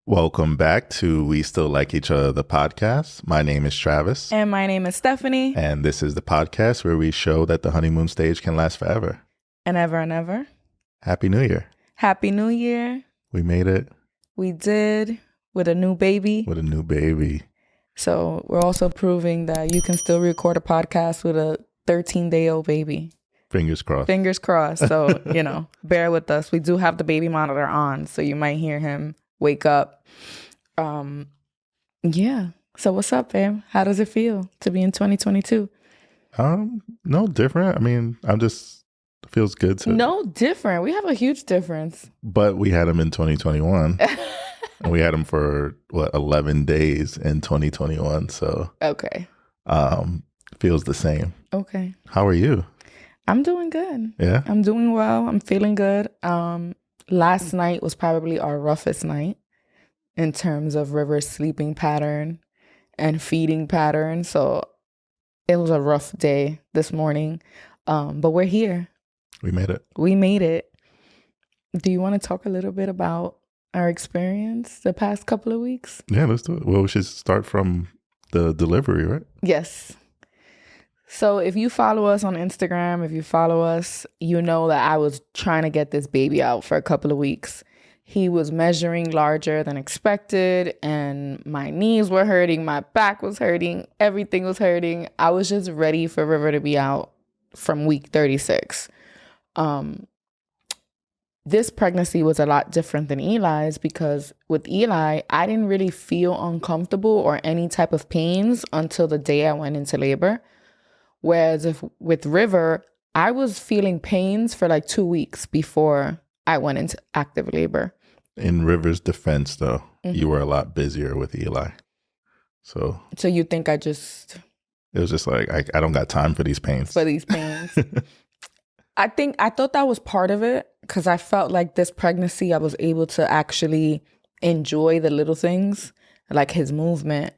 Welcome back to We Still Like Each Other, the podcast. My name is Travis. And my name is Stephanie. And this is the podcast where we show that the honeymoon stage can last forever. And ever and ever. Happy New Year. Happy New Year. We made it. We did, with a new baby. With a new baby. So we're also proving that you can still record a podcast with a 13-day-old baby. Fingers crossed. Fingers crossed. So, bear with us. We do have the baby monitor on, so you might hear him wake up. Yeah. So what's up, babe? How does it feel to be in 2022? No different. I mean, feels good to. No different. We have a huge difference. But we had him in 2021. And we had him for 11 days in 2021. So okay. Feels the same. Okay. How are you? I'm doing good. Yeah. I'm doing well. I'm feeling good. Last night was probably our roughest night in terms of River's sleeping pattern and feeding pattern. So it was a rough day this morning. But we're here. We made it. We made it. Do you want to talk a little bit about our experience the past couple of weeks? Yeah, let's do it. Well, we should start from the delivery, right? Yes. So if you follow us on Instagram, if you follow us, you know that I was trying to get this baby out for a couple of weeks. He was measuring larger than expected, and my knees were hurting, my back was hurting, everything was hurting. I was just ready for River to be out from week 36. This pregnancy was a lot different than Eli's because with Eli, I didn't really feel uncomfortable or any type of pains until the day I went into labor. Whereas with River, I was feeling pains for like 2 weeks before I went into active labor. In River's defense, though, you were a lot busier with Eli. So you think it was just like, I don't got time for these pains. I thought that was part of it because I felt like this pregnancy, I was able to actually enjoy the little things, like his movement,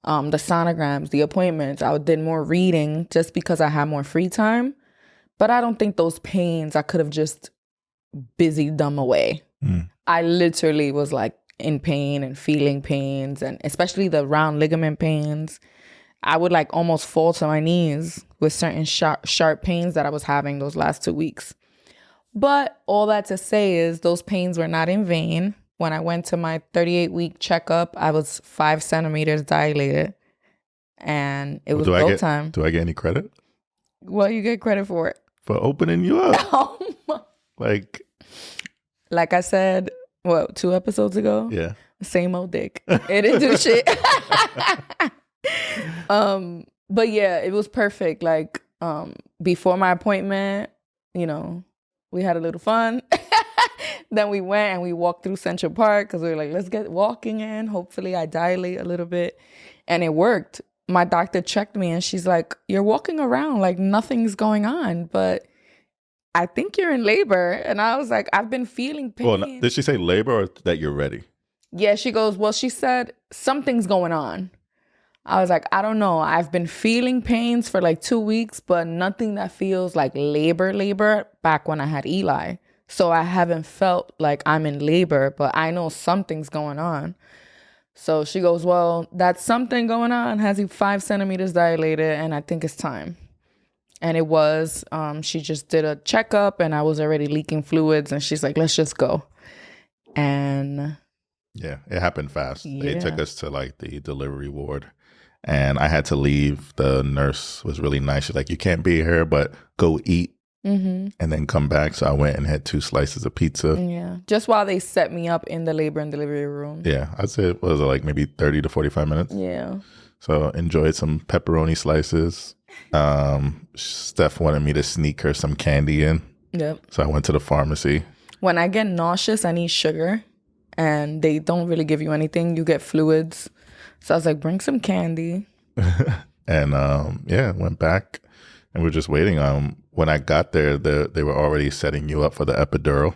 the sonograms, the appointments. I did more reading just because I had more free time. But I don't think those pains, I could have just busied them away. I literally was like in pain and feeling pains, and especially the round ligament pains. I would like almost fall to my knees with certain sharp pains that I was having those last 2 weeks. But all that to say is those pains were not in vain. When I went to my 38-week checkup, I was 5 centimeters dilated, and it was go time. Do I get any credit? Well, you get credit for it. For opening you up. Like I said, 2 episodes ago? Yeah. Same old dick. It didn't do shit. But yeah, it was perfect. Like, before my appointment, we had a little fun. Then we went and we walked through Central Park because we were like, let's get walking in. Hopefully I dilate a little bit. And it worked. My doctor checked me and she's like, you're walking around like nothing's going on, but I think you're in labor. And I was like, I've been feeling pain. Well, did she say labor or that you're ready? Yeah, she goes, well, she said something's going on. I was like, I don't know. I've been feeling pains for like 2 weeks, but nothing that feels like labor back when I had Eli. So I haven't felt like I'm in labor, but I know something's going on. So she goes, well, that's something going on. Has you 5 centimeters dilated, and I think it's time. And it was, she just did a checkup and I was already leaking fluids and she's like, let's just go. And yeah, it happened fast. Yeah. They took us to like the delivery ward and I had to leave. The nurse was really nice. She's like, you can't be here, but go eat and then come back. So I went and had 2 slices of pizza. Yeah. Just while they set me up in the labor and delivery room. Yeah. I'd say it was like maybe 30 to 45 minutes. Yeah. So enjoyed some pepperoni slices. Steph wanted me to sneak her some candy in. Yep. So I went to the pharmacy. When I get nauseous, I need sugar and they don't really give you anything. You get fluids. So I was like, bring some candy. And went back and we're just waiting. When I got there, they were already setting you up for the epidural.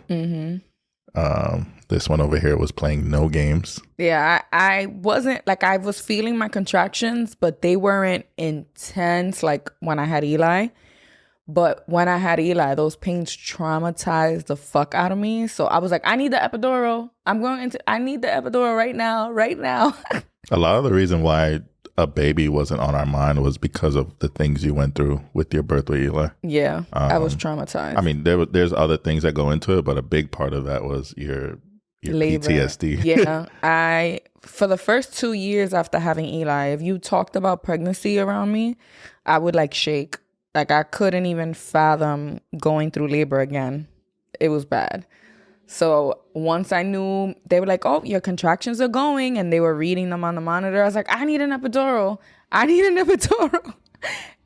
This one over here was playing no games. Yeah, I wasn't, like, I was feeling my contractions, but they weren't intense like when I had Eli. But when I had Eli, those pains traumatized the fuck out of me. So I was like, I need the epidural. I need the epidural right now, right now. A lot of the reason why a baby wasn't on our mind was because of the things you went through with your birth with Eli. Yeah, I was traumatized. I mean, there's other things that go into it, but a big part of that was your labor. PTSD. Yeah, for the first 2 years after having Eli, if you talked about pregnancy around me, I would like shake. Like I couldn't even fathom going through labor again. It was bad. So once I knew, they were like, oh, your contractions are going, and they were reading them on the monitor. I was like, I need an epidural. I need an epidural.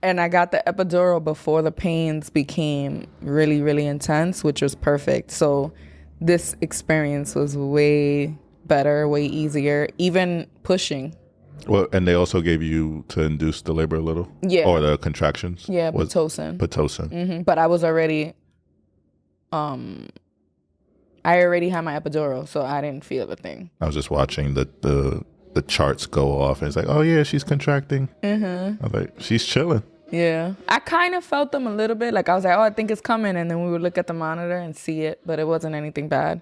And I got the epidural before the pains became really, really intense, which was perfect. So this experience was way better, way easier, even pushing. Well, and they also gave you to induce the labor a little? Yeah. Or the contractions? Yeah, Pitocin. Pitocin. But I was already... I already had my epidural, so I didn't feel a thing. I was just watching the charts go off, and it's like, oh yeah, she's contracting. I was like, she's chilling. Yeah. I kind of felt them a little bit. Like I was like, oh, I think it's coming. And then we would look at the monitor and see it, but it wasn't anything bad.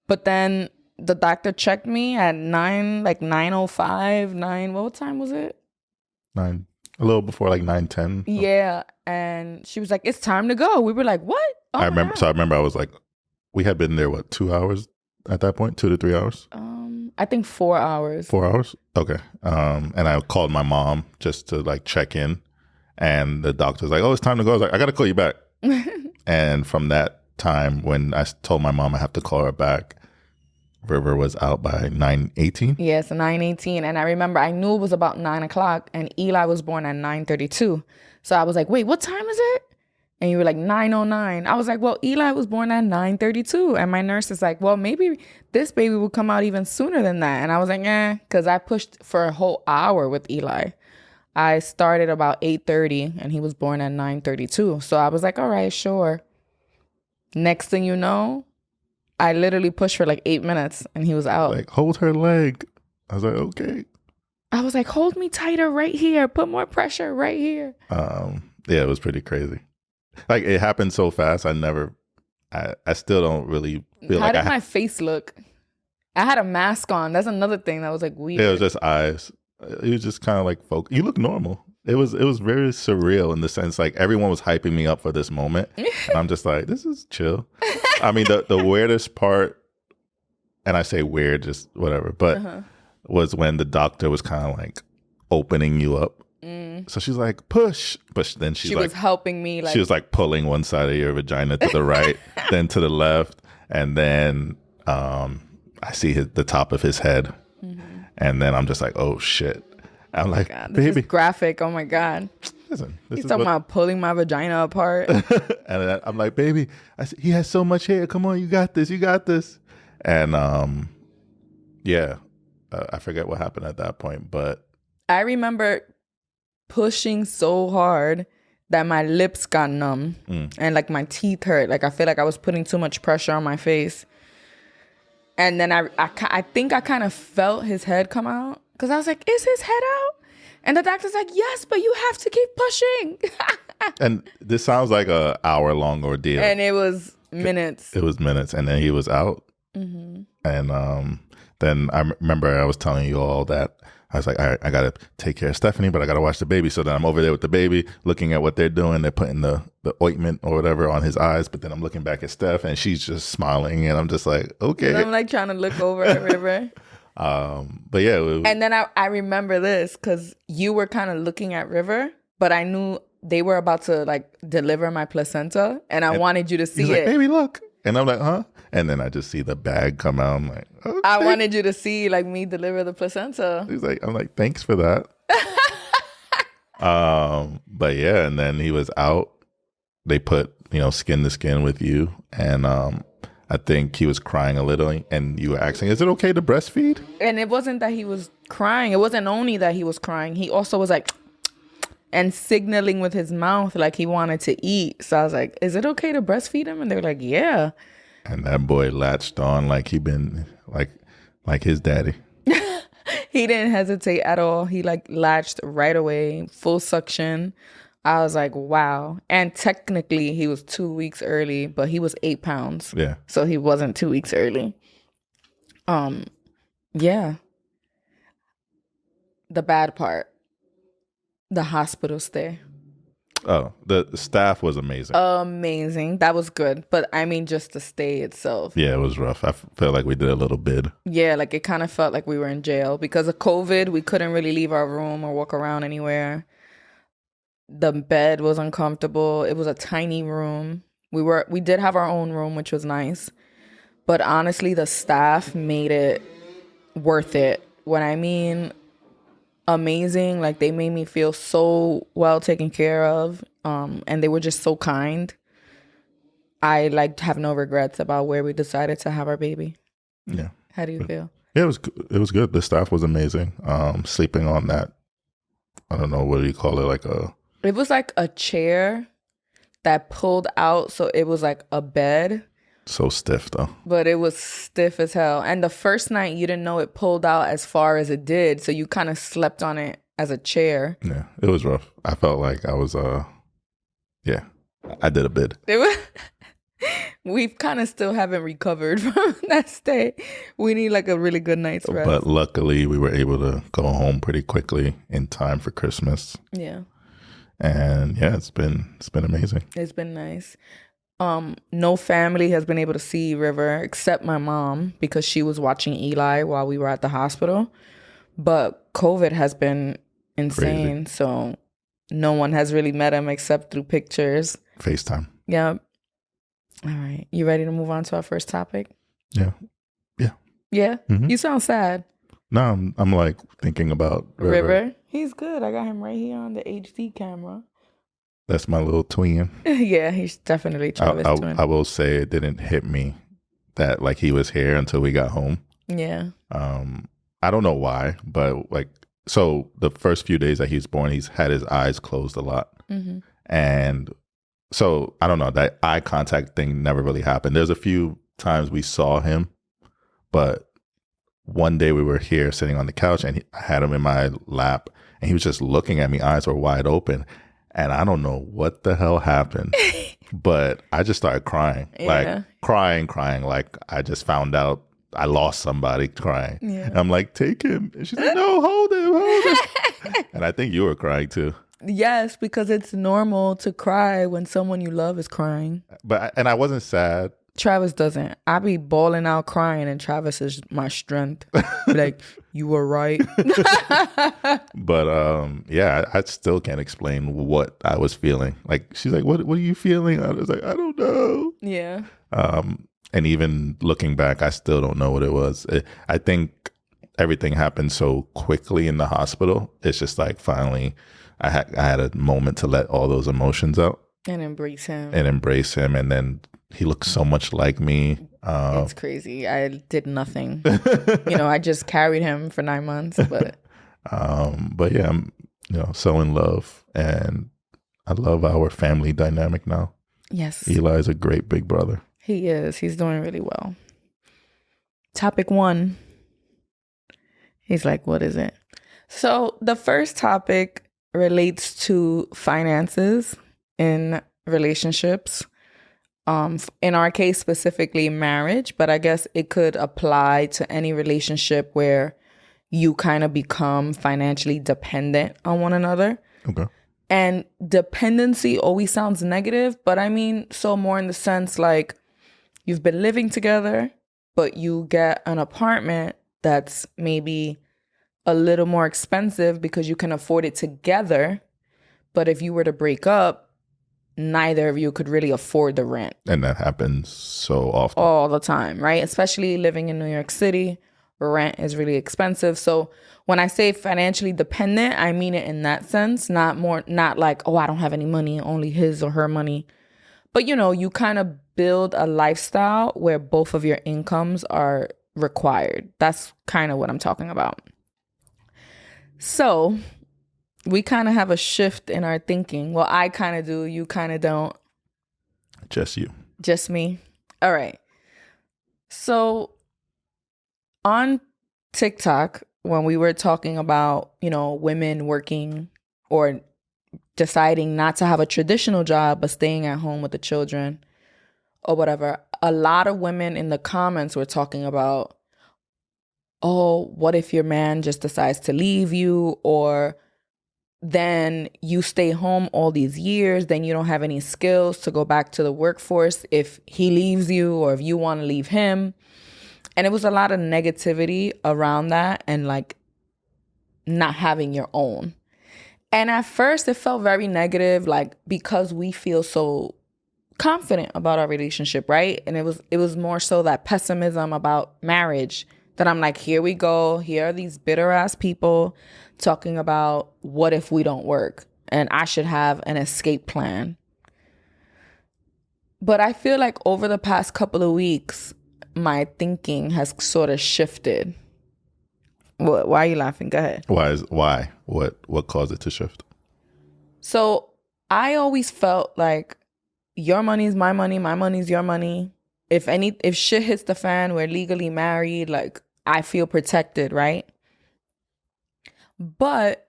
But then the doctor checked me at 9:05, what time was it? 9, a little before like 9:10. Yeah. And she was like, it's time to go. We were like, what? Oh, I remember I was like, we had been there, 2 hours at that point? 2 to 3 hours? I think 4 hours. 4 hours? Okay. And I called my mom just to like check in. And the doctor's like, oh, it's time to go. I was like, I got to call you back. And from that time, when I told my mom I have to call her back, River was out by 9:18. Yes, 9:18. And I remember I knew it was about 9 o'clock, and Eli was born at 9:32. So I was like, wait, what time is it? And you were like 9:09. I was like, well, Eli was born at 9:32. And my nurse is like, well, maybe this baby will come out even sooner than that. And I was like, because I pushed for a whole hour with Eli. I started about 8:30 and he was born at 9:32. So I was like, all right, sure. Next thing you know, I literally pushed for like 8 minutes and he was out. Like, hold her leg. I was like, okay. I was like, hold me tighter right here. Put more pressure right here. Yeah, it was pretty crazy. Like, it happened so fast. I still don't really feel How like did my face look? I had a mask on. That's another thing that was like weird. It was just eyes. It was just kind of like, you look normal. It was very surreal in the sense, like, everyone was hyping me up for this moment. And I'm just like, this is chill. I mean, the weirdest part, and I say weird, just whatever, but was when the doctor was kind of like opening you up. So she's like, push. But then she was helping me. She was like pulling one side of your vagina to the right, then to the left. And then I see the top of his head. And then I'm just like, oh, shit. I'm like, God, this baby. Is graphic. Oh, my God. Listen, he's talking about pulling my vagina apart. And I'm like, baby, he has so much hair. Come on, you got this. You got this. And yeah, I forget what happened at that point. But I remember pushing so hard that my lips got numb and like my teeth hurt. Like I feel like I was putting too much pressure on my face. And then I think I kind of felt his head come out because I was like, is his head out? And the doctor's like, yes, but you have to keep pushing. And this sounds like a hour-long ordeal. And it was minutes. It was minutes. And then he was out. And then I remember I was telling you all that I was like, all right, I got to take care of Stephanie, but I got to watch the baby. So then I'm over there with the baby, looking at what they're doing. They're putting the ointment or whatever on his eyes. But then I'm looking back at Steph and she's just smiling. And I'm just like, okay. And I'm like trying to look over at River. But yeah. And then I remember this because you were kind of looking at River, but I knew they were about to like deliver my placenta. And I wanted you to see it. Like, baby, look. And I'm like, huh? And then I just see the bag come out. I'm like, okay. I wanted you to see like me deliver the placenta. I'm like, thanks for that. But yeah, and then he was out. They put, skin to skin with you. And I think he was crying a little and you were asking, is it okay to breastfeed? And it wasn't that he was crying. It wasn't only that he was crying. He also was like, and signaling with his mouth like he wanted to eat. So I was like, is it okay to breastfeed him? And they were like, yeah. And that boy latched on like he been like his daddy. He didn't hesitate at all. He like latched right away, full suction. I was like, wow. And technically, he was 2 weeks early, but he was 8 pounds. Yeah. So he wasn't 2 weeks early. Yeah. The bad part, the hospital stay. Oh, the staff was amazing. Amazing. That was good. But I mean, just the stay itself. Yeah, it was rough. I felt like we did a little bid. Yeah, like it kind of felt like we were in jail because of COVID. We couldn't really leave our room or walk around anywhere. The bed was uncomfortable. It was a tiny room. We did have our own room, which was nice. But honestly, the staff made it worth it. When I mean amazing, like they made me feel so well taken care of. And they were just so kind. I like have no regrets about where we decided to have our baby. Yeah. How do you feel? Yeah, it was good. The staff was amazing. Sleeping on that, I don't know, what do you call it? It was like a chair that pulled out, so it was like a bed. So stiff though. But it was stiff as hell. And the first night you didn't know it pulled out as far as it did, so you kind of slept on it as a chair. Yeah, it was rough. I felt like I was yeah, I did a bid. It was we kind of still haven't recovered from that stay. We need like a really good night's rest. But luckily we were able to go home pretty quickly in time for Christmas. Yeah. And yeah, it's been amazing. It's been nice. No family has been able to see River except my mom because she was watching Eli while we were at the hospital. But COVID has been insane, crazy. So no one has really met him except through pictures. FaceTime. Yep. All right. You ready to move on to our first topic? Yeah. Yeah. Yeah? Mm-hmm. You sound sad. No, I'm like thinking about River. He's good. I got him right here on the HD camera. That's my little twin. Yeah, he's definitely Travis' twin. I will say it didn't hit me that like he was here until we got home. Yeah. I don't know why, but like, so the first few days that he's born, he's had his eyes closed a lot. Mm-hmm. And so I don't know, that eye contact thing never really happened. There's a few times we saw him, but one day we were here sitting on the couch and I had him in my lap and he was just looking at me, eyes were wide open. And I don't know what the hell happened, but I just started crying, like crying. Like I just found out I lost somebody crying. Yeah. And I'm like, take him. And she's like, no, hold him. And I think you were crying too. Yes, because it's normal to cry when someone you love is crying. And I wasn't sad. Travis doesn't. I be bawling out crying and Travis is my strength. Like, you were right. But yeah, I still can't explain what I was feeling. Like, she's like, what are you feeling? I was like, I don't know. Yeah. And even looking back, I still don't know what it was. I think everything happened so quickly in the hospital. It's just like finally I had a moment to let all those emotions out. And embrace him. And then he looks so much like me. It's crazy. I did nothing. I just carried him for 9 months. But yeah, I'm so in love, and I love our family dynamic now. Yes, Eli is a great big brother. He is. He's doing really well. Topic 1. He's like, what is it? So the first topic relates to finances in relationships. In our case, specifically marriage, but I guess it could apply to any relationship where you kind of become financially dependent on one another. Okay. And dependency always sounds negative, but I mean, so more in the sense like you've been living together, but you get an apartment that's maybe a little more expensive because you can afford it together. But if you were to break up, neither of you could really afford the rent. And that happens so often. All the time, right? Especially living in New York City, rent is really expensive. So when I say financially dependent, I mean it in that sense, not like, oh, I don't have any money, only his or her money. But, you kind of build a lifestyle where both of your incomes are required. That's kind of what I'm talking about. So we kind of have a shift in our thinking. Well, I kind of do. You kind of don't. Just you. Just me. All right. So on TikTok, when we were talking about, women working or deciding not to have a traditional job, but staying at home with the children or whatever, a lot of women in the comments were talking about, oh, what if your man just decides to leave you, or then you stay home all these years, then you don't have any skills to go back to the workforce if he leaves you or if you want to leave him. And it was a lot of negativity around that and like not having your own. And at first it felt very negative, like because we feel so confident about our relationship, right? And it was more so that pessimism about marriage that I'm like, here we go. Here are these bitter ass people talking about what if we don't work and I should have an escape plan. But I feel like over the past couple of weeks, my thinking has sort of shifted. Why are you laughing? Go ahead. Why? What caused it to shift? So I always felt like your money's my money's your money. If shit hits the fan, we're legally married, like I feel protected, right? But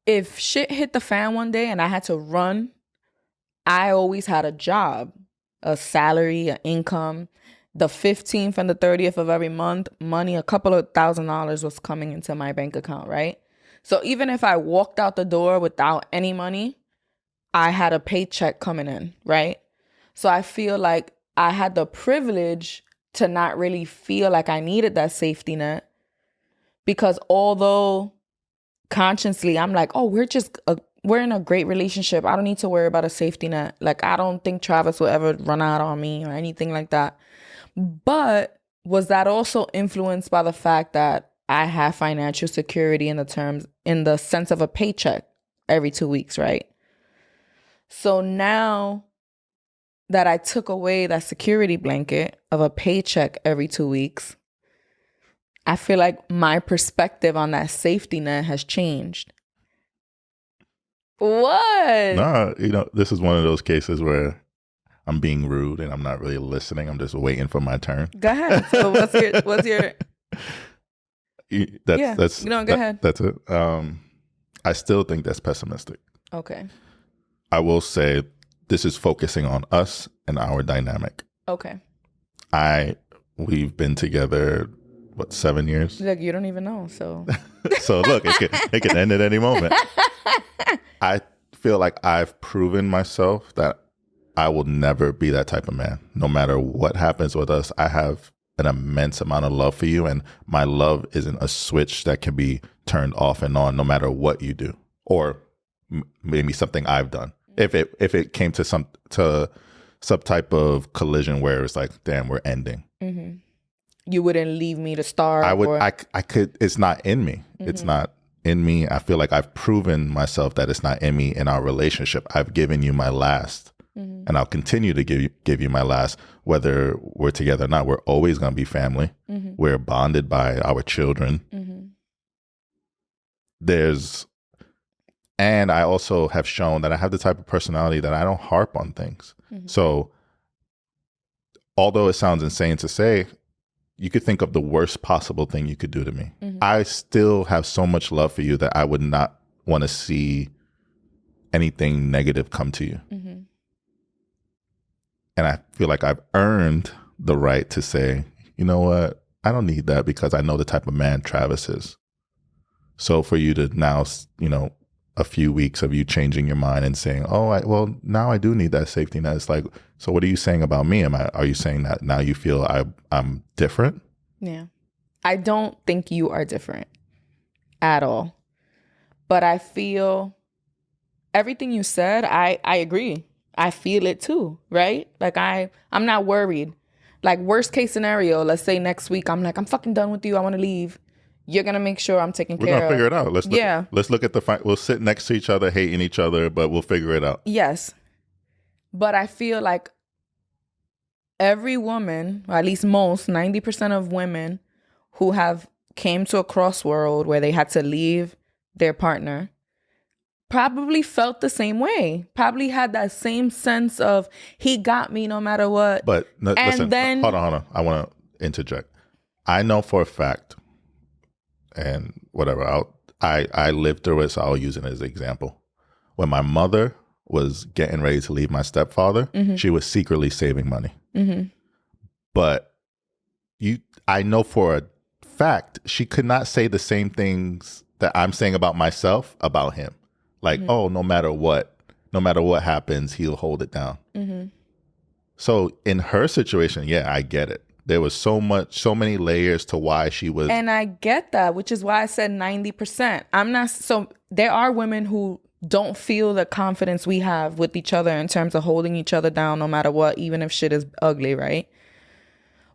if shit hit the fan one day and I had to run, I always had a job, a salary, an income. The 15th and the 30th of every month, money, a couple of $1,000s was coming into my bank account, right? So even if I walked out the door without any money, I had a paycheck coming in, right? So I feel like I had the privilege to not really feel like I needed that safety net, because although consciously I'm like, oh, we're in a great relationship, I don't need to worry about a safety net. Like, I don't think Travis will ever run out on me or anything like that. But was that also influenced by the fact that I have financial security in the sense of a paycheck every 2 weeks, right? So now that I took away that security blanket of a paycheck every 2 weeks, I feel like my perspective on that safety net has changed. What? Nah, this is one of those cases where I'm being rude and I'm not really listening. I'm just waiting for my turn. Go ahead. So what's your That's go ahead. That's it. I still think that's pessimistic. Okay. I will say this is focusing on us and our dynamic. Okay. We've been together, 7 years? Like, you don't even know, so. So look, it can end at any moment. I feel like I've proven myself that I will never be that type of man. No matter what happens with us, I have an immense amount of love for you, and my love isn't a switch that can be turned off and on no matter what you do, or maybe something I've done. If it came to some type of collision where it's like, damn, we're ending. Mm-hmm. You wouldn't leave me to starve. I would. I could. It's not in me. Mm-hmm. It's not in me. I feel like I've proven myself that it's not in me in our relationship. I've given you my last, mm-hmm. and I'll continue to give you my last, whether we're together or not. We're always going to be family. Mm-hmm. We're bonded by our children. Mm-hmm. And I also have shown that I have the type of personality that I don't harp on things. Mm-hmm. So although it sounds insane to say, you could think of the worst possible thing you could do to me. Mm-hmm. I still have so much love for you that I would not want to see anything negative come to you. Mm-hmm. And I feel like I've earned the right to say, you know what? I don't need that because I know the type of man Travis is. So for you to now, a few weeks of you changing your mind and saying, well, now I do need that safety net. It's like, so what are you saying about me? Are you saying that now you feel I'm different? Yeah. I don't think you are different at all. But I feel everything you said, I agree. I feel it too, right? Like I'm not worried. Like, worst case scenario, let's say next week, I'm like, I'm fucking done with you. I want to leave. You're going to make sure I'm taken care of. We're going to figure it out. Let's look at the fight. We'll sit next to each other, hating each other, but we'll figure it out. Yes. But I feel like every woman, or at least most, 90% of women who have came to a crossroad where they had to leave their partner probably felt the same way. Probably had that same sense of, he got me no matter what. But listen, hold on. I want to interject. I know for a fact, and whatever, I lived through it, so I'll use it as an example. when my mother was getting ready to leave my stepfather, she was secretly saving money. But I know for a fact she could not say the same things that I'm saying about myself about him. Like, oh, no matter what happens, he'll hold it down. So in her situation, yeah, I get it. There was so many layers to why she was. And I get that, which is why I said 90%. So there are women who don't feel the confidence we have with each other in terms of holding each other down no matter what, even if shit is ugly, right?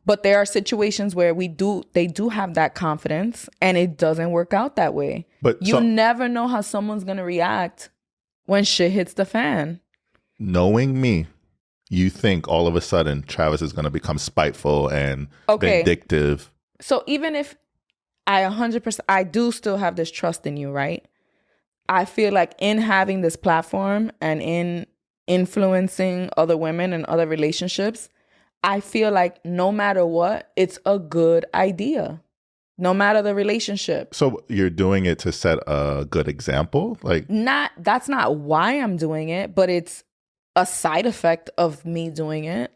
But there are situations where they do have that confidence and it doesn't work out that way. But you never know how someone's going to react when shit hits the fan. Knowing me, you think all of a sudden Travis is going to become spiteful and vindictive. So even if I do still have this trust in you, right? I feel like in having this platform and in influencing other women and other relationships, I feel like no matter what, it's a good idea. No matter the relationship. So you're doing it to set a good example? That's not why I'm doing it, but it's a side effect of me doing it.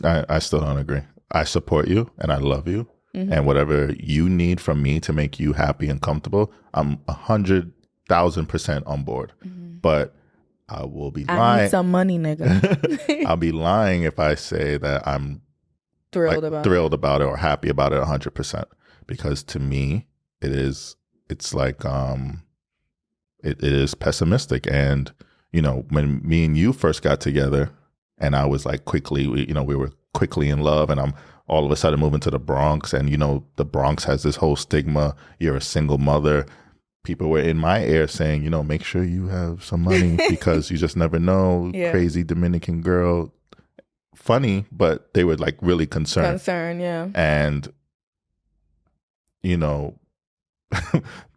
I still don't agree. I support you and I love you. And whatever you need from me to make you happy and comfortable, I'm 100,000% on board. But I will be lying. I need some money, nigga. I'll be lying if I say that I'm thrilled about it or happy about it 100%. Because to me, it is pessimistic. And, when me and you first got together and I was like we were quickly in love and I'm all of a sudden moving to the Bronx and, the Bronx has this whole stigma. You're a single mother. People were in my ear saying, make sure you have some money because you just never know. Yeah. Crazy Dominican girl. Funny, but they were like really concerned. Yeah. And,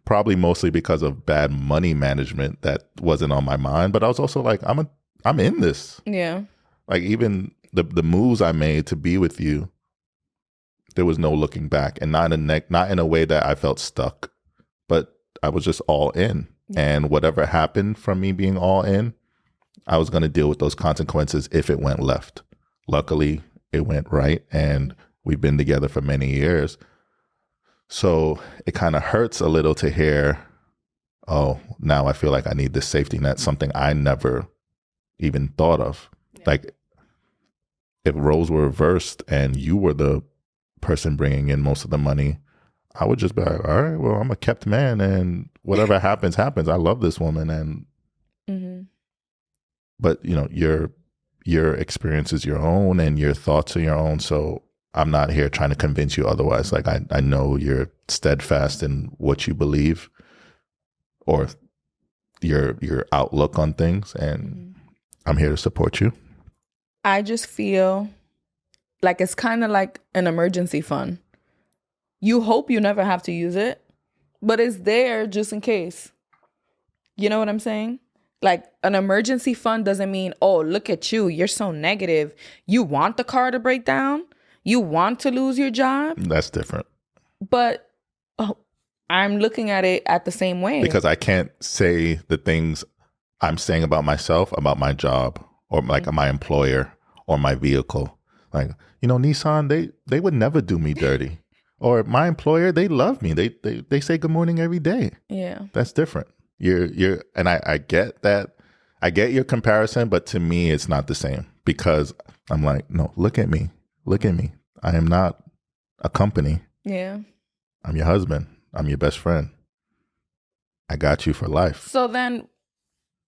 probably mostly because of bad money management that wasn't on my mind. But I was also like, I'm in this. Yeah. Like even the moves I made to be with you, there was no looking back, and not in a way that I felt stuck, but I was just all in. And whatever happened from me being all in, I was going to deal with those consequences if it went left. Luckily, it went right, and we've been together for many years. So it kind of hurts a little to hear, oh, now I feel like I need this safety net, something I never even thought of. Yeah. Like if roles were reversed and you were the person bringing in most of the money, I would just be like, all right, well, I'm a kept man and whatever happens, happens. I love this woman. And, but your experience is your own and your thoughts are your own. So I'm not here trying to convince you otherwise. Like I know you're steadfast in what you believe or your outlook on things, and I'm here to support you. I just feel like it's kind of like an emergency fund. You hope you never have to use it, but it's there just in case. You know what I'm saying? Like an emergency fund doesn't mean, oh, look at you, you're so negative. You want the car to break down? You want to lose your job? That's different. But I'm looking at it at the same way. Because I can't say the things I'm saying about myself, about my job, or like my employer, or my vehicle. Like, Nissan, they would never do me dirty. Or my employer, they love me. They say good morning every day. Yeah. That's different. And I get that. I get your comparison, but to me, it's not the same. Because I'm like, no, look at me. Look at me. I am not a company. Yeah. I'm your husband. I'm your best friend. I got you for life. So then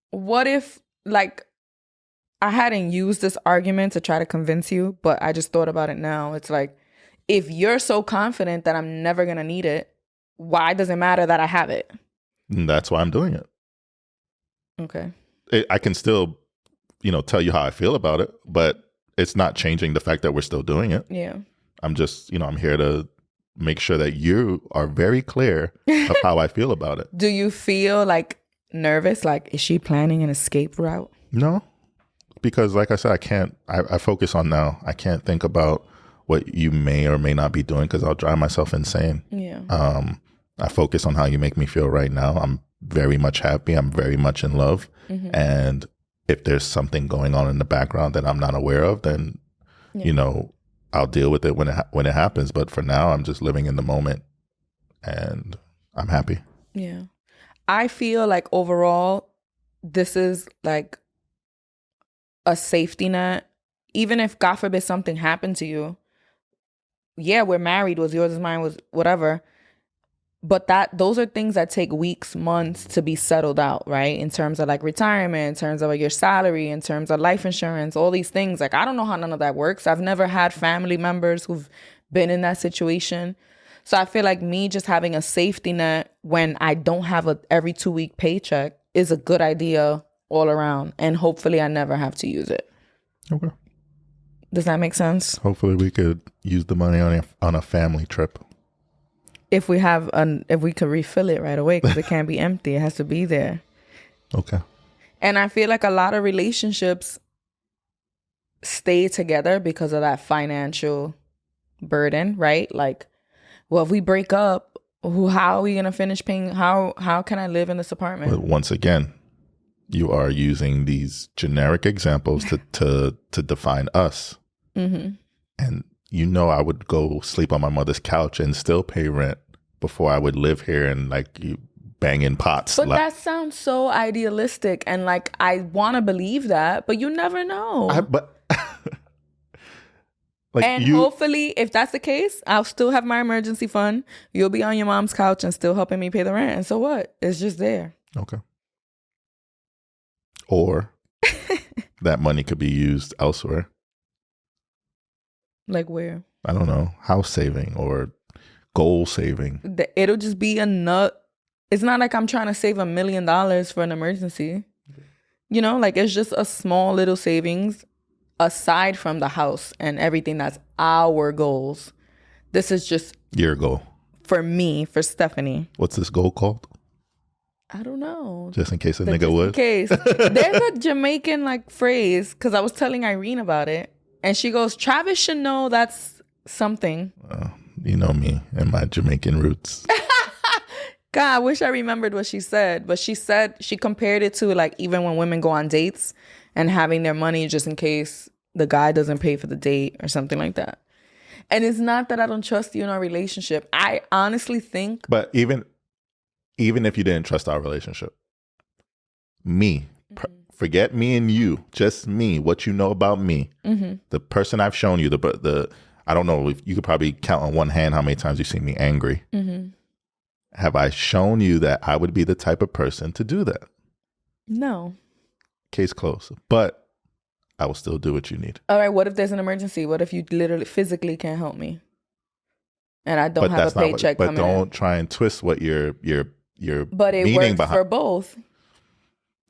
what if, like, I hadn't used this argument to try to convince you, but I just thought about it now. It's like, if you're so confident that I'm never going to need it, why does it matter that I have it? And that's why I'm doing it. Okay. I can still, tell you how I feel about it, but it's not changing the fact that we're still doing it. Yeah. I'm just, I'm here to make sure that you are very clear of how I feel about it. Do you feel like nervous? Like, is she planning an escape route? No, because like I said, I focus on now. I can't think about what you may or may not be doing because I'll drive myself insane. Yeah. I focus on how you make me feel right now. I'm very much happy. I'm very much in love. And if there's something going on in the background that I'm not aware of, then, I'll deal with it when it happens. But for now, I'm just living in the moment and I'm happy. Yeah. I feel like overall, this is like a safety net. Even if, God forbid, something happened to you. Yeah, we're married. Was yours, is mine, was whatever. But those are things that take weeks, months to be settled out, right? In terms of like retirement, in terms of like your salary, in terms of life insurance, all these things. Like, I don't know how none of that works. I've never had family members who've been in that situation. So I feel like me just having a safety net when I don't have a every 2-week paycheck is a good idea all around. And hopefully I never have to use it. Okay. Does that make sense? Hopefully we could use the money on a family trip. If we could refill it right away, because it can't be empty. It has to be there. Okay. And I feel like a lot of relationships stay together because of that financial burden, right? Like, well, if we break up, how are we going to finish paying? How can I live in this apartment? But once again, you are using these generic examples to define us. Mm-hmm. And I would go sleep on my mother's couch and still pay rent before I would live here and like you banging pots. But that sounds so idealistic, and like I want to believe that, but you never know. Hopefully, if that's the case, I'll still have my emergency fund. You'll be on your mom's couch and still helping me pay the rent. And so what? It's just there. Okay. Or that money could be used elsewhere. Like where? I don't know. House saving or goal saving. It'll just be a nut. It's not like I'm trying to save $1 million for an emergency. Like it's just a small little savings aside from the house and everything that's our goals. This is just your goal. For me, for Stephanie. What's this goal called? I don't know. Just in case a nigga would. In case. There's a Jamaican like phrase, because I was telling Irene about it. And she goes, Travis should know that's something. You know me and my Jamaican roots. God, I wish I remembered what she said. But she said she compared it to like even when women go on dates and having their money just in case the guy doesn't pay for the date or something like that. And it's not that I don't trust you in our relationship. I honestly think. But even if you didn't trust our relationship, forget me and you, just me, what you know about me, the person I've shown you, I don't know if you could probably count on one hand how many times you've seen me angry. Have I shown you that I would be the type of person to do that? No. Case closed. But I will still do what you need. All right. What if there's an emergency? What if you literally physically can't help me? And I don't have a paycheck coming in. But don't try and twist what you're but it meaning works behind. For both.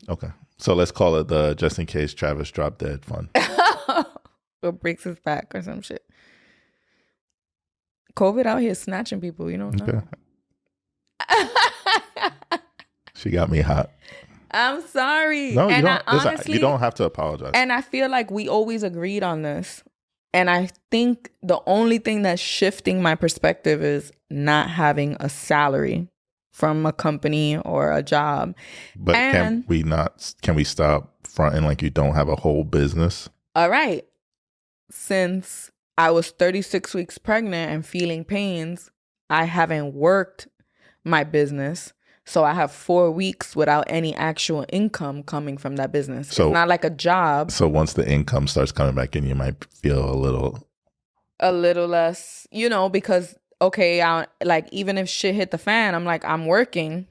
Okay. So let's call it the just in case Travis drop dead fund. Or breaks his back or some shit. COVID out here snatching people, you don't know. Okay. She got me hot. I'm sorry. No, you and don't. Honestly, you don't have to apologize. And I feel like we always agreed on this. And I think the only thing that's shifting my perspective is not having a salary from a company or a job. But can we stop fronting like you don't have a whole business? All right. Since I was 36 weeks pregnant and feeling pains, I haven't worked my business. So I have 4 weeks without any actual income coming from that business. So, it's not like a job. So once the income starts coming back in, you might feel a little less, because, okay, like even if shit hit the fan, I'm like, I'm working.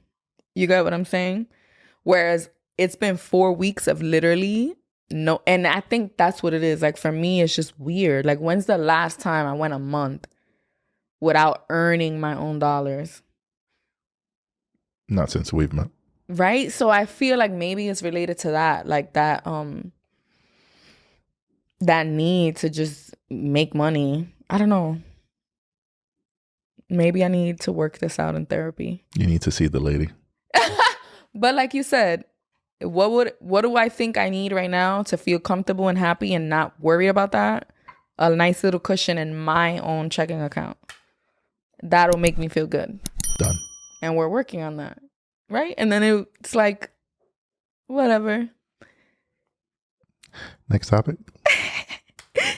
You get what I'm saying? Whereas it's been 4 weeks of literally no. And I think that's what it is. Like for me, it's just weird. Like when's the last time I went a month without earning my own dollars? Not since we've met. Right? So I feel like maybe it's related to that. Like that that need to just make money. I don't know. Maybe I need to work this out in therapy. You need to see the lady. But like you said, what do I think I need right now to feel comfortable and happy and not worry about that? A nice little cushion in my own checking account. That'll make me feel good. Done. And we're working on that. right? And then it's like, whatever. Next topic.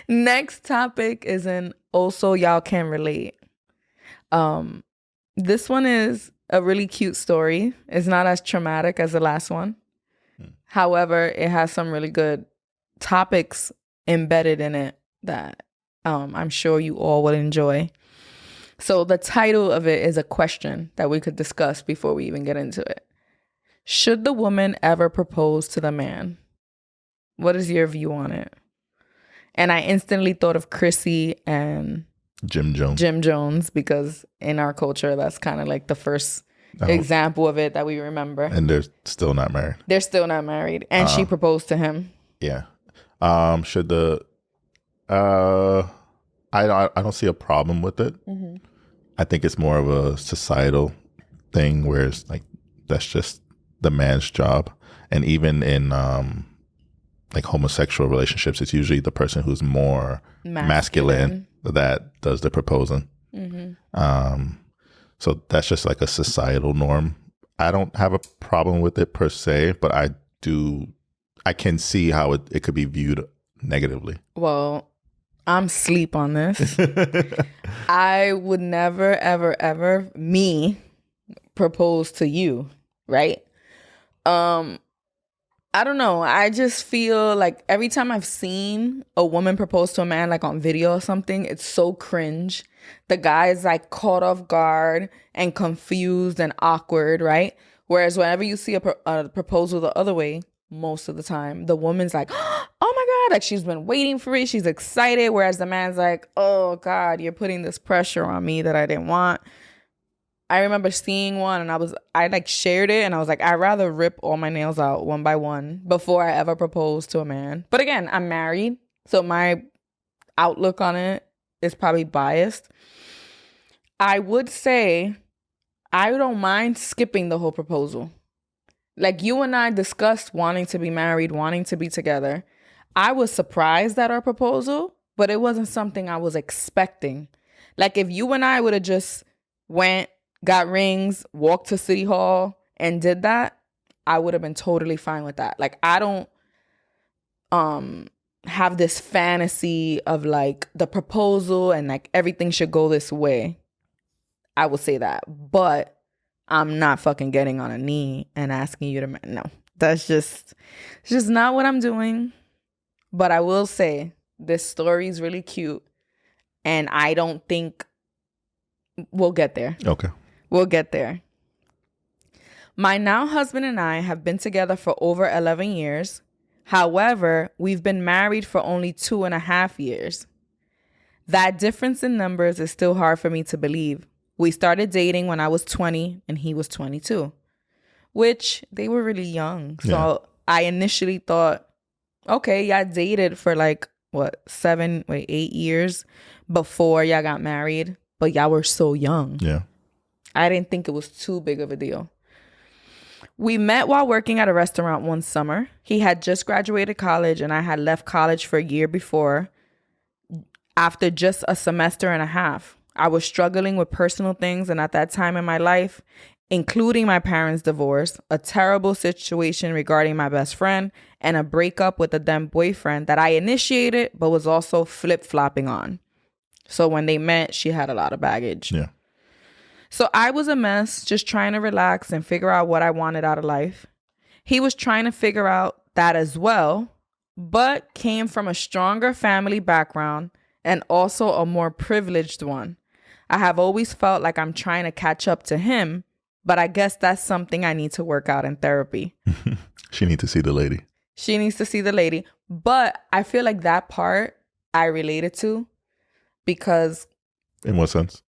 Next topic is in also y'all can relate. This one is a really cute story. It's not as traumatic as the last one. However, it has some really good topics embedded in it that I'm sure you all will enjoy. So the title of it is a question that we could discuss before we even get into it. Should the woman ever propose to the man? What is your view on it? And I instantly thought of Chrissy and Jim Jones, because in our culture, that's kind of like the first example of it that we remember. And they're still not married. They're still not married. And she proposed to him. Yeah. Should the... I don't see a problem with it. Mm-hmm. I think it's more of a societal thing where it's like that's just the man's job. And even in like homosexual relationships, it's usually the person who's more masculine that does the proposing. Mm-hmm. So that's just like a societal norm. I don't have a problem with it per se, but I can see how it could be viewed negatively. Well, I'm sleep on this. I would never, ever, ever propose to you, right? I don't know. I just feel like every time I've seen a woman propose to a man, like on video or something, it's so cringe. The guy is like caught off guard and confused and awkward, right? Whereas whenever you see a proposal the other way, most of the time, the woman's like, oh my God, like she's been waiting for it. She's excited. Whereas the man's like, oh God, you're putting this pressure on me that I didn't want. I remember seeing one and I like shared it and I was like, I'd rather rip all my nails out one by one before I ever propose to a man. But again, I'm married, so my outlook on it is probably biased. I would say I don't mind skipping the whole proposal. Like you and I discussed wanting to be married, wanting to be together. I was surprised at our proposal, but it wasn't something I was expecting. Like if you and I would have just went, got rings, walked to City Hall and did that, I would have been totally fine with that. Like I don't have this fantasy of like the proposal and like everything should go this way. I would say that. But I'm not fucking getting on a knee and asking you to no. It's just not what I'm doing. But I will say this story is really cute and I don't think we'll get there. Okay. We'll get there. My now husband and I have been together for over 11 years. However, we've been married for only 2.5 years. That difference in numbers is still hard for me to believe. We started dating when I was 20 and he was 22, which they were really young. So I initially thought, okay, y'all dated for like, 8 years before y'all got married, but y'all were so young. Yeah. I didn't think it was too big of a deal. We met while working at a restaurant one summer. He had just graduated college and I had left college for a year before, after just a semester and a half. I was struggling with personal things, and at that time in my life, including my parents' divorce, a terrible situation regarding my best friend, and a breakup with a then boyfriend that I initiated but was also flip-flopping on. So when they met, she had a lot of baggage. Yeah. So I was a mess, just trying to relax and figure out what I wanted out of life. He was trying to figure out that as well, but came from a stronger family background and also a more privileged one. I have always felt like I'm trying to catch up to him, but I guess that's something I need to work out in therapy. She needs to see the lady. She needs to see the lady. But I feel like that part I related to because... In what sense?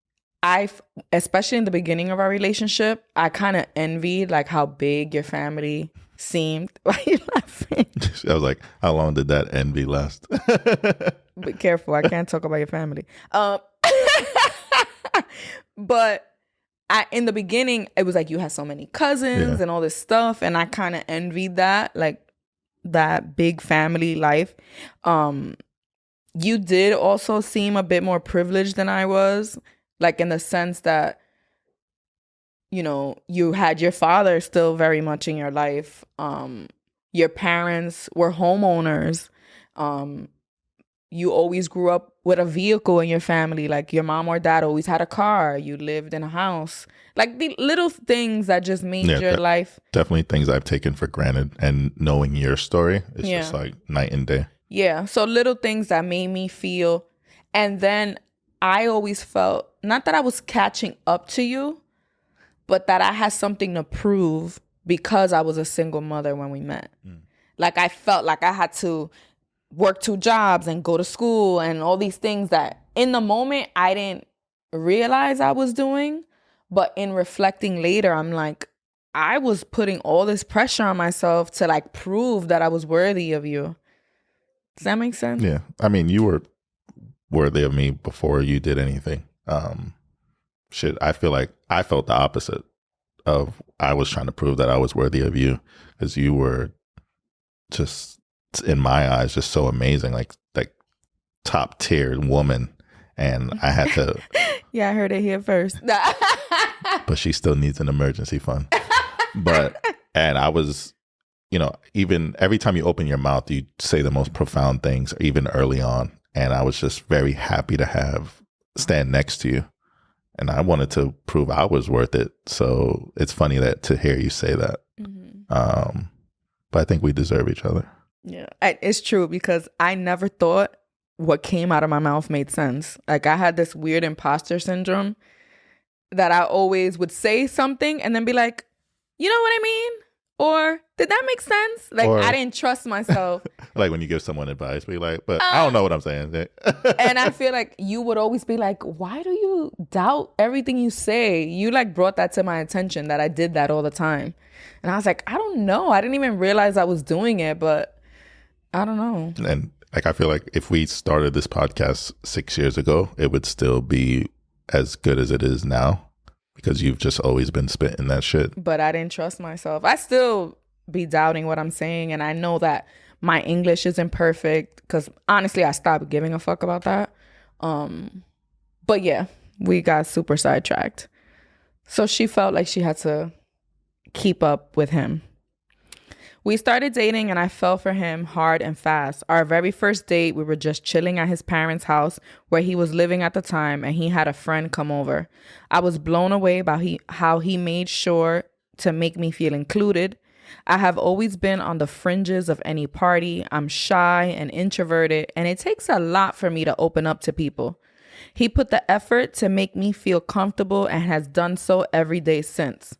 Especially in the beginning of our relationship, I kind of envied like how big your family seemed. Why are you laughing? I was like, how long did that envy last? Be careful. I can't talk about your family. But in the beginning, it was like you had so many cousins and all this stuff. And I kind of envied that, like that big family life. You did also seem a bit more privileged than I was. Like in the sense that you know, you had your father still very much in your life. Your parents were homeowners. You always grew up with a vehicle in your family. Like your mom or dad always had a car. You lived in a house. Like the little things that just made your life. Definitely things I've taken for granted. And knowing your story, it's just like night and day. Yeah. So little things that made me feel. And then I always felt, not that I was catching up to you, but that I had something to prove because I was a single mother when we met. Like I felt like I had to work 2 jobs and go to school and all these things that in the moment I didn't realize I was doing. But in reflecting later, I'm like, I was putting all this pressure on myself to like prove that I was worthy of you. Does that make sense? Yeah. I mean, you were worthy of me before you did anything. I feel like I felt the opposite of I was trying to prove that I was worthy of you because you were just, in my eyes, just so amazing, like top tier woman. And I had to. Yeah, I heard it here first. But she still needs an emergency fund. And I was, you know, even every time you open your mouth, you say the most profound things, even early on. And I was just very happy to stand next to you. And I wanted to prove I was worth it. So it's funny to hear you say that. But I think we deserve each other. Yeah, it's true because I never thought what came out of my mouth made sense. Like I had this weird imposter syndrome that I always would say something and then be like, you know what I mean? Or did that make sense? Like I didn't trust myself. Like when you give someone advice, be like, but I don't know what I'm saying. And I feel like you would always be like, why do you doubt everything you say? You like brought that to my attention that I did that all the time. And I was like, I don't know. I didn't even realize I was doing it, but I don't know. And like, I feel like if we started this podcast 6 years ago, it would still be as good as it is now. Because you've just always been spitting that shit. But I didn't trust myself. I still be doubting what I'm saying. And I know that my English isn't perfect. Because honestly, I stopped giving a fuck about that. But yeah, we got super sidetracked. So she felt like she had to keep up with him. We started dating and I fell for him hard and fast. Our very first date, we were just chilling at his parents' house where he was living at the time and he had a friend come over. I was blown away by how he made sure to make me feel included. I have always been on the fringes of any party. I'm shy and introverted and it takes a lot for me to open up to people. He put the effort to make me feel comfortable and has done so every day since.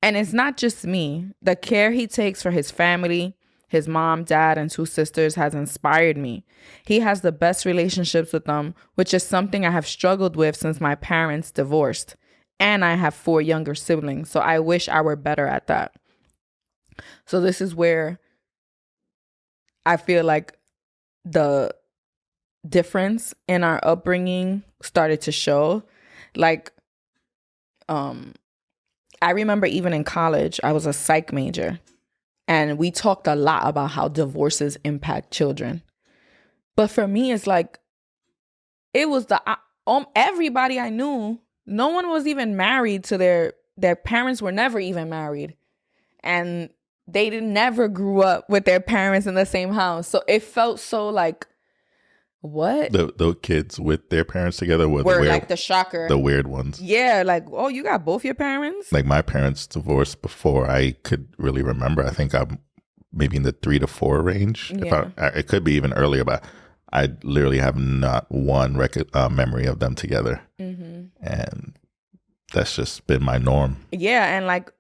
And it's not just me. The care he takes for his family, his mom, dad, and 2 sisters has inspired me. He has the best relationships with them, which is something I have struggled with since my parents divorced. And I have 4 younger siblings, so I wish I were better at that. So this is where I feel like the difference in our upbringing started to show. Like, I remember even in college, I was a psych major and we talked a lot about how divorces impact children. But for me, it's like, it was everybody I knew, no one was even married to their parents were never even married. And they never grew up with their parents in the same house. So it felt so like, what? The kids with their parents together were like the shocker. The weird ones. Yeah, like, oh, you got both your parents? Like my parents divorced before I could really remember. I think I'm maybe in the 3 to 4 range. Yeah. It could be even earlier, but I literally have not one memory of them together. And that's just been my norm. Yeah, and like,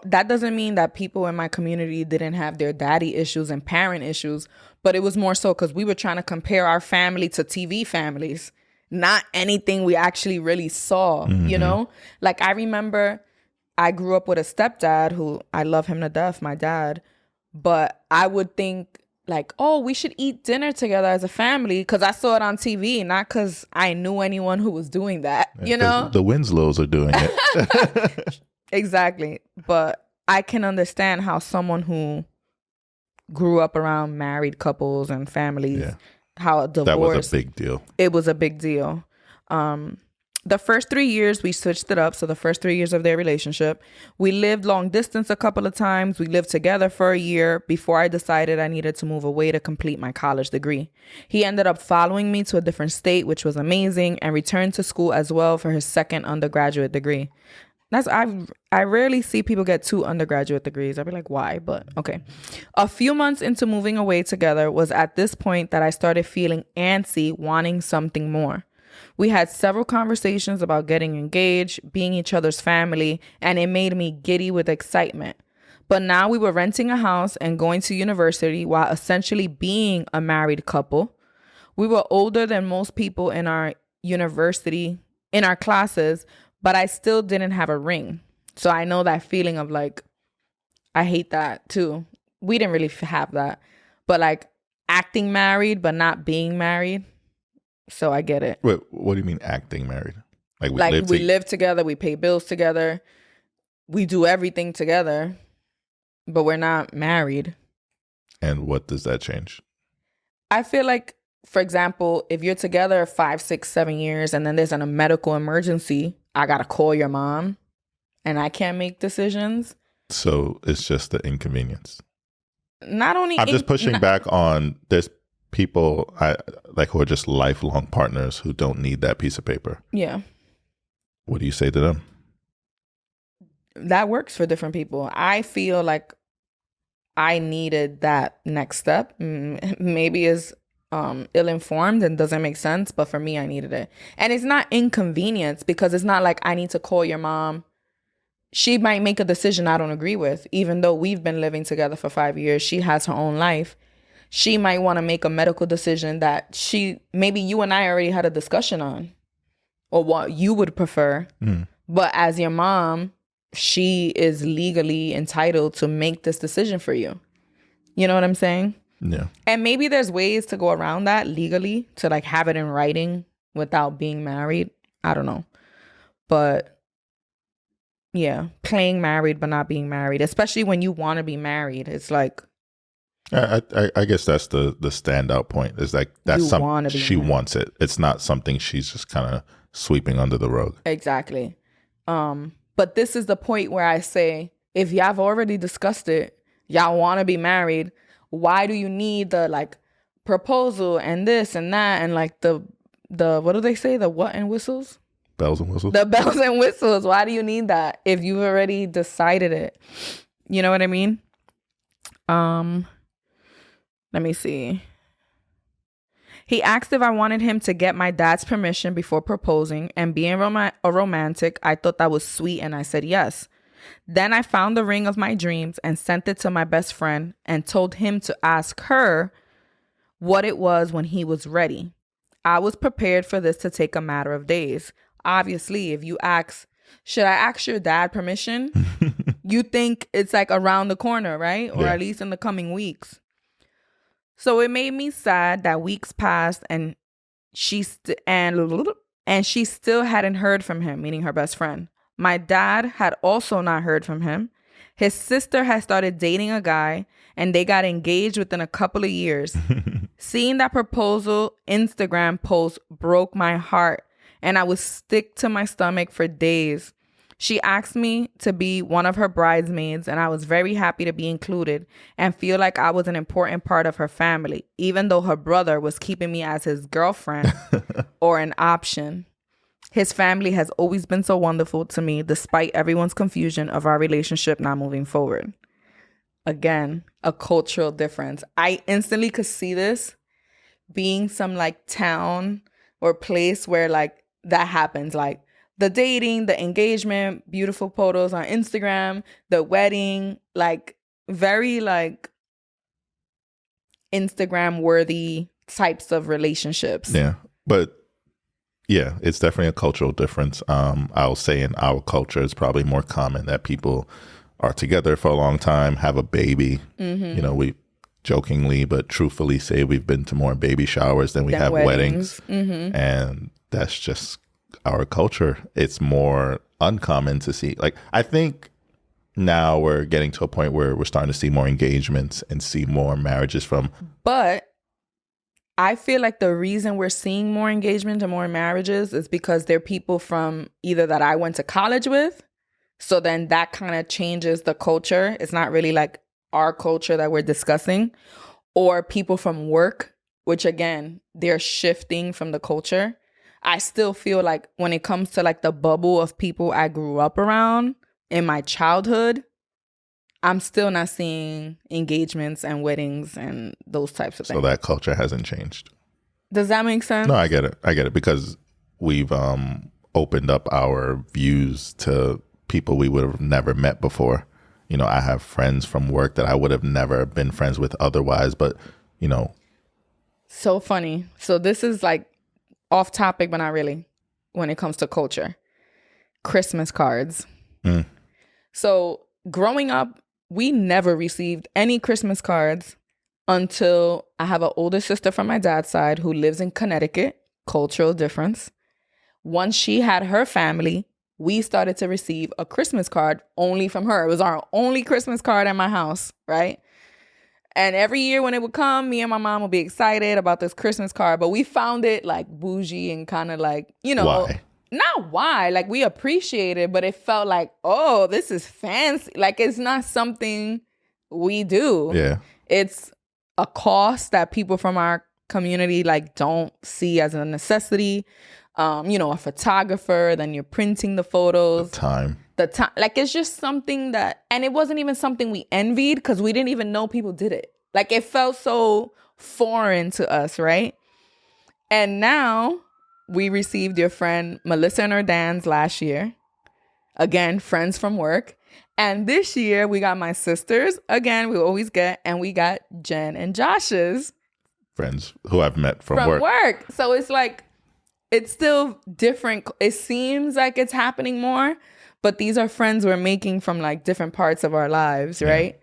that doesn't mean that people in my community didn't have their daddy issues and parent issues, but it was more so because we were trying to compare our family to TV families, not anything we actually really saw, you know? Like I remember I grew up with a stepdad who I love him to death, my dad, but I would think like, oh, we should eat dinner together as a family because I saw it on TV, not because I knew anyone who was doing that, you know? The Winslows are doing it. Exactly. But I can understand how someone who grew up around married couples and families, how a divorce. That was a big deal. It was a big deal. The first 3 years, we switched it up. So the first 3 years of their relationship, we lived long distance a couple of times. We lived together for a year before I decided I needed to move away to complete my college degree. He ended up following me to a different state, which was amazing, and returned to school as well for his second undergraduate degree. I rarely see people get 2 undergraduate degrees. I'd be like, why? But okay. A few months into moving away together was at this point that I started feeling antsy, wanting something more. We had several conversations about getting engaged, being each other's family, and it made me giddy with excitement. But now we were renting a house and going to university while essentially being a married couple. We were older than most people in our classes, but I still didn't have a ring. So I know that feeling of like, I hate that too. We didn't really have that. But like acting married, but not being married. So I get it. Wait, what do you mean acting married? Like we live together, we pay bills together, we do everything together, but we're not married. And what does that change? I feel like, for example, if you're together 5, 6, 7 years and then there's a medical emergency, I gotta call your mom and I can't make decisions. So it's just the inconvenience. Not only I'm just pushing back on this. People who are just lifelong partners who don't need that piece of paper. Yeah. What do you say to them? That works for different people. I feel like I needed that next step. Maybe is ill-informed and doesn't make sense, but for me, I needed it. And it's not inconvenience because it's not like I need to call your mom. She might make a decision I don't agree with, even though we've been living together for 5 years. She has her own life. She might want to make a medical decision that maybe you and I already had a discussion on or what you would prefer. But as your mom, she is legally entitled to make this decision for you. You know what I'm saying? Yeah. And maybe there's ways to go around that legally to like have it in writing without being married. I don't know. But yeah, playing married but not being married, especially when you want to be married. It's like, I guess that's the standout point is like that's something she wants it. It's not something she's just kind of sweeping under the rug. Exactly. But this is the point where I say, if y'all have already discussed it, y'all want to be married, why do you need the like proposal and this and that and like the what do they say? The what and whistles? Bells and whistles. The bells and whistles. Why do you need that if you've already decided it? You know what I mean? Let me see. He asked if I wanted him to get my dad's permission before proposing, and being a romantic, I thought that was sweet and I said yes. Then I found the ring of my dreams and sent it to my best friend and told him to ask her what it was when he was ready. I was prepared for this to take a matter of days. Obviously, if you ask, should I ask your dad permission? You think it's like around the corner, right? Or at least in the coming weeks. So it made me sad that weeks passed and she still hadn't heard from him, meaning her best friend. My dad had also not heard from him. His sister had started dating a guy and they got engaged within a couple of years. Seeing that proposal Instagram post broke my heart and I was sick to my stomach for days. She asked me to be one of her bridesmaids, and I was very happy to be included and feel like I was an important part of her family, even though her brother was keeping me as his girlfriend or an option. His family has always been so wonderful to me, despite everyone's confusion of our relationship not moving forward. Again, a cultural difference. I instantly could see this being some like town or place where like that happens, like the dating, the engagement, beautiful photos on Instagram, the wedding, like very like Instagram worthy types of relationships. Yeah. But yeah, it's definitely a cultural difference. I'll say in our culture, it's probably more common that people are together for a long time, have a baby. Mm-hmm. You know, we jokingly but truthfully say we've been to more baby showers than we have weddings. Mm-hmm. And that's just our culture. It's more uncommon to see. Like, I think now we're getting to a point where we're starting to see more engagements and see more marriages from. But I feel like the reason we're seeing more engagement and more marriages is because they're people from either that I went to college with. So then that kind of changes the culture. It's not really like our culture that we're discussing, or people from work, which again, they're shifting from the culture. I still feel like when it comes to like the bubble of people I grew up around in my childhood, I'm still not seeing engagements and weddings and those types of things. So that culture hasn't changed. Does that make sense? No, I get it. I get it because we've opened up our views to people we would have never met before. You know, I have friends from work that I would have never been friends with otherwise, but, you know. So funny. So this is like off topic, but not really when it comes to culture. Christmas cards. So growing up, we never received any Christmas cards until I have an older sister from my dad's side who lives in Connecticut. Cultural difference. Once she had her family, we started to receive a Christmas card only from her. It was our only Christmas card at my house, right? And every year when it would come, me and my mom would be excited about this Christmas card, but we found it like bougie and kind of like, you know, Why? Not why, like we appreciate it, but it felt like, oh, this is fancy. Like it's not something we do. Yeah. It's a cost that people from our community like don't see as a necessity. You know, a photographer, then you're printing the photos. The time, like it's just something that, and it wasn't even something we envied because we didn't even know people did it. Like it felt so foreign to us, right? And now we received your friend Melissa and her Dan's last year. Again, friends from work. And this year we got my sisters. Again, we always get, and we got Jen and Josh's. Friends who I've met from work. So it's like, it's still different. It seems like it's happening more, but these are friends we're making from like different parts of our lives, right?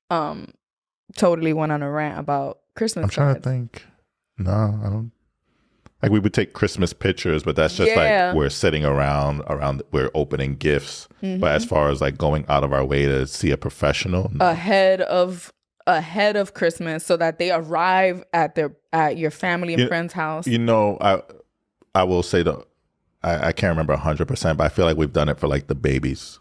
Totally went on a rant about Christmas cards. I'm trying to think. No, I don't. Like we would take Christmas pictures, but that's just like we're sitting around, we're opening gifts. But as far as like going out of our way to see a professional. Ahead of Christmas so that they arrive at your family and friend's house. You know, I will say I can't remember 100%, but I feel like we've done it for like the babies.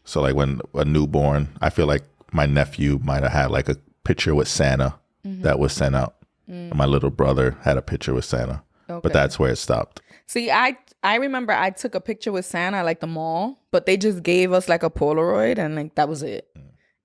So like when a newborn, I feel like my nephew might have had like a picture with Santa that was sent out. And my little brother had a picture with Santa, but that's where it stopped. See, I remember I took a picture with Santa at like the mall, but they just gave us like a Polaroid and like that was it.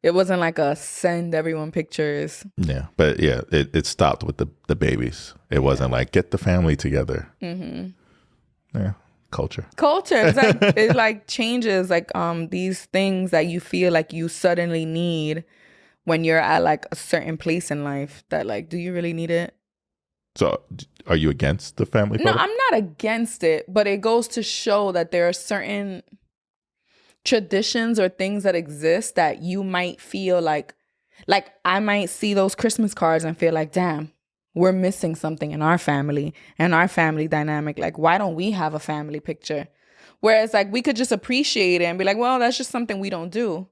It wasn't like a send everyone pictures. Yeah, but yeah, it stopped with the babies. It wasn't like get the family together. Yeah, culture. It's like, it like changes like these things that you feel like you suddenly need when you're at like a certain place in life that like, do you really need it? So are you against the family photo? No, I'm not against it, but it goes to show that there are certain traditions or things that exist that you might feel like I might see those Christmas cards and feel like, damn, we're missing something in our family and our family dynamic. Like, why don't we have a family picture? Whereas like we could just appreciate it and be like, well, that's just something we don't do.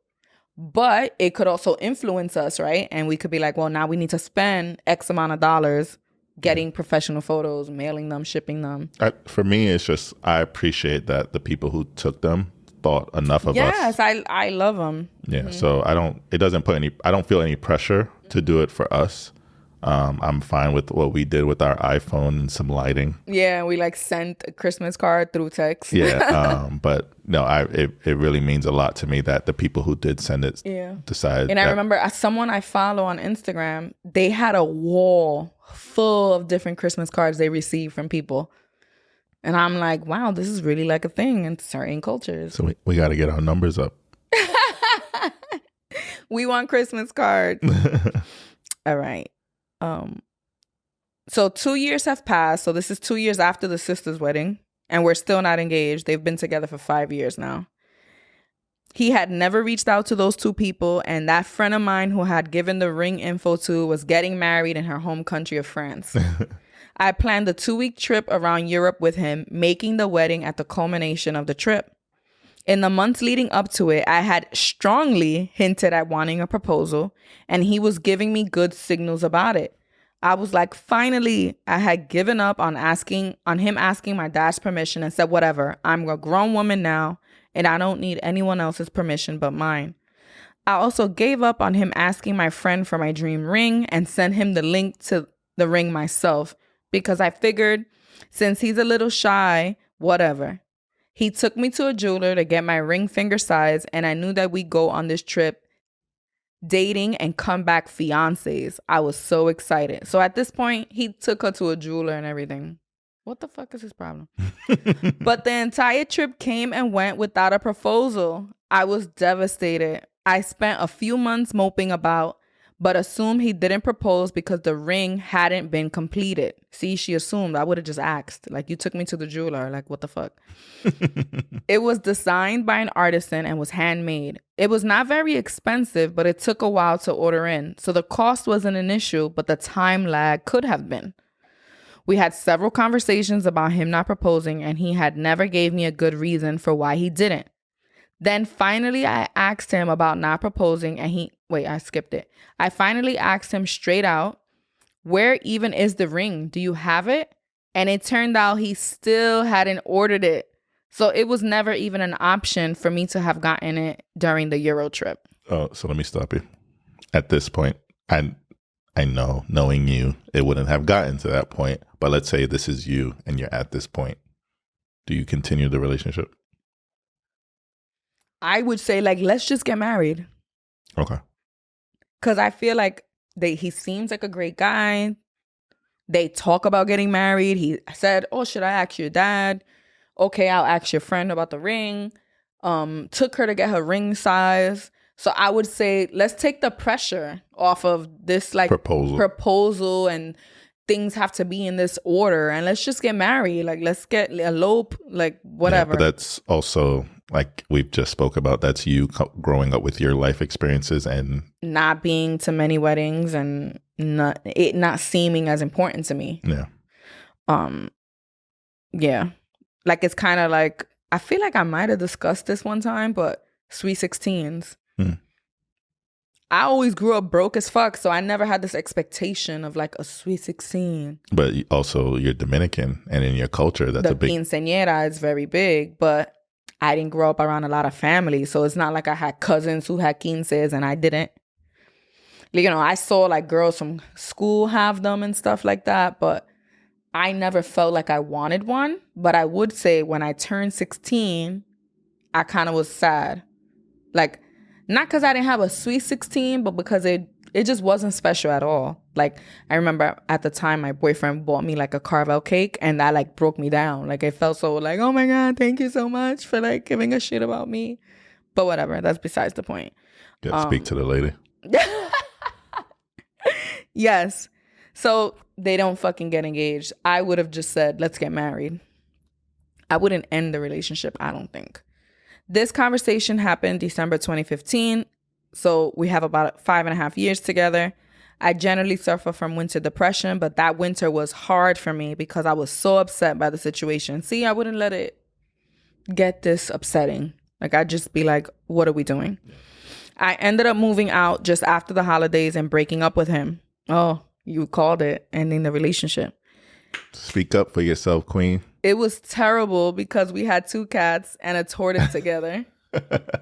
But it could also influence us, right? And we could be like, well, now we need to spend X amount of dollars getting professional photos, mailing them, shipping them. For me, it's just, I appreciate that the people who took them thought enough of us. Yes, I love them. Yeah, so I don't feel any pressure to do it for us. I'm fine with what we did with our iPhone and some lighting. Yeah, we like sent a Christmas card through text. Yeah, but no, it really means a lot to me that the people who did send it decided. And I remember someone I follow on Instagram, they had a wall full of different Christmas cards they received from people. And I'm like, wow, this is really like a thing in certain cultures. So we got to get our numbers up. We want Christmas cards. All right. So 2 years have passed. So this is 2 years after the sister's wedding. And we're still not engaged. They've been together for 5 years now. He had never reached out to those two people. And that friend of mine who had given the ring info to was getting married in her home country of France. I planned a 2-week trip around Europe with him, making the wedding at the culmination of the trip. In the months leading up to it, I had strongly hinted at wanting a proposal, and he was giving me good signals about it. I was like, finally, I had given up on him asking my dad's permission and said, whatever, I'm a grown woman now and I don't need anyone else's permission but mine. I also gave up on him asking my friend for my dream ring and sent him the link to the ring myself because I figured since he's a little shy, whatever. He took me to a jeweler to get my ring finger size and I knew that we'd go on this trip dating and come back fiancés. I was so excited. So at this point, he took her to a jeweler and everything. What the fuck is his problem? But the entire trip came and went without a proposal. I was devastated. I spent a few months moping about, but assumed he didn't propose because the ring hadn't been completed. See, she assumed. I would have just asked. Like, you took me to the jeweler. Like, what the fuck? It was designed by an artisan and was handmade. It was not very expensive, but it took a while to order in. So the cost wasn't an issue, but the time lag could have been. We had several conversations about him not proposing, and he had never gave me a good reason for why he didn't. Then finally, I asked him about not proposing, and I skipped it. I finally asked him straight out, where even is the ring? Do you have it? And it turned out he still hadn't ordered it. So it was never even an option for me to have gotten it during the Euro trip. Oh, so let me stop you. At this point, I know, knowing you, it wouldn't have gotten to that point. But let's say this is you and you're at this point. Do you continue the relationship? I would say, like, let's just get married. Okay. Because I feel like he seems like a great guy. They talk about getting married. He said, oh, should I ask your dad? Okay, I'll ask your friend about the ring. Took her to get her ring size. So I would say, let's take the pressure off of this, like, proposal and things have to be in this order. And let's just get married. Like, let's elope, like, whatever. Yeah, but that's also, like we've just spoke about, that's you growing up with your life experiences and not being to many weddings and not seeming as important to me. Yeah. Yeah. Like, it's kind of like, I feel like I might have discussed this one time, but sweet 16s. I always grew up broke as fuck, so I never had this expectation of like a sweet 16. But also you're Dominican, and in your culture, that's a big... The quinceañera is very big, but I didn't grow up around a lot of family, so it's not like I had cousins who had quinces and I didn't. You know, I saw like girls from school have them and stuff like that, but I never felt like I wanted one. But I would say when I turned 16, I kind of was sad. Like, not because I didn't have a sweet 16, but because it just wasn't special at all. Like, I remember at the time my boyfriend bought me like a Carvel cake, and that like broke me down. Like, it felt so like, oh my God, thank you so much for like giving a shit about me. But whatever, that's besides the point. Yeah, speak to the lady. Yes. So they don't fucking get engaged. I would have just said, let's get married. I wouldn't end the relationship, I don't think. This conversation happened December 2015. So we have about 5.5 years together. I generally suffer from winter depression, but that winter was hard for me because I was so upset by the situation. See, I wouldn't let it get this upsetting. Like, I'd just be like, what are we doing? I ended up moving out just after the holidays and breaking up with him. Oh, you called it ending the relationship. Speak up for yourself, queen. It was terrible because we had 2 cats and a tortoise together.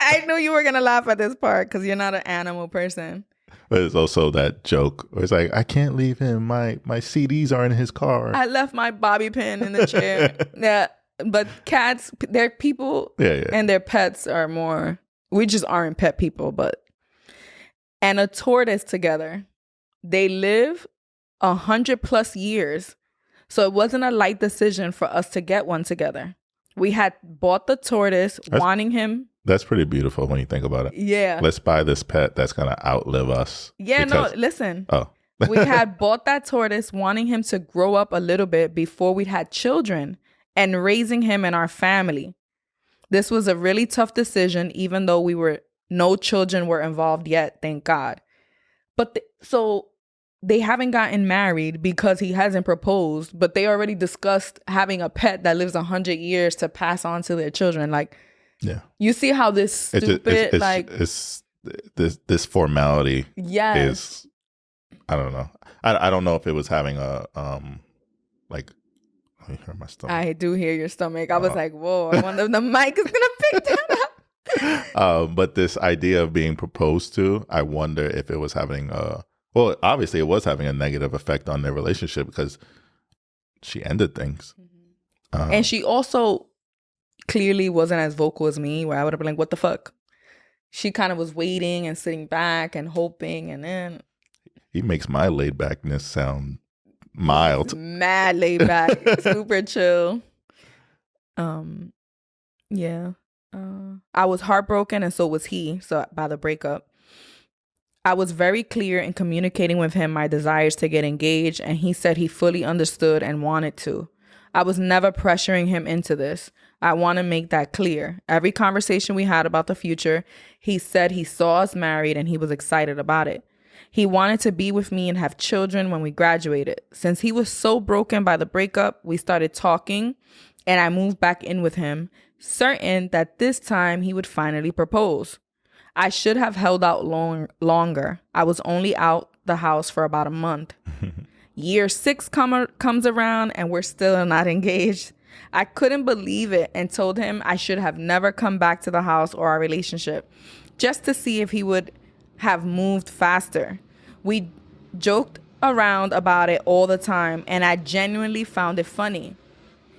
I knew you were going to laugh at this part because you're not an animal person. But it's also that joke where it's like, I can't leave him. My CDs are in his car. I left my bobby pin in the chair. Yeah, but cats, they're people, and their pets are more, we just aren't pet people, but. And a tortoise together. They live 100+ years. So it wasn't a light decision for us to get one together. We had bought the tortoise, wanting him. That's pretty beautiful when you think about it. Yeah. Let's buy this pet that's going to outlive us. Yeah, no, listen. Oh. We had bought that tortoise, wanting him to grow up a little bit before we'd had children and raising him in our family. This was a really tough decision, even though no children were involved yet, thank God. But so they haven't gotten married because he hasn't proposed, but they already discussed having a pet that lives 100 years to pass on to their children. Like, yeah, you see how this stupid, this formality is, I don't know. I don't know if it was having a like. Let me hear my stomach. I do hear your stomach. I was like, whoa, I wonder if the mic is gonna pick that up. But this idea of being proposed to, I wonder if it was having a, well, obviously it was having a negative effect on their relationship because she ended things. And she also clearly wasn't as vocal as me, where I would have been like, what the fuck? She kind of was waiting and sitting back and hoping, and then He makes my laid backness sound mild. mad laid back, super chill. Yeah. I was heartbroken, and so was he. So by the breakup, I was very clear in communicating with him my desires to get engaged, and he said he fully understood and wanted to. I was never pressuring him into this. I want to make that clear. Every conversation we had about the future, he said he saw us married and he was excited about it. He wanted to be with me and have children when we graduated. Since he was so broken by the breakup, we started talking and I moved back in with him, certain that this time he would finally propose. I should have held out longer. I was only out the house for about a month. Year 6 comes around and we're still not engaged. I couldn't believe it and told him I should have never come back to the house or our relationship, just to see if he would have moved faster. We joked around about it all the time and I genuinely found it funny.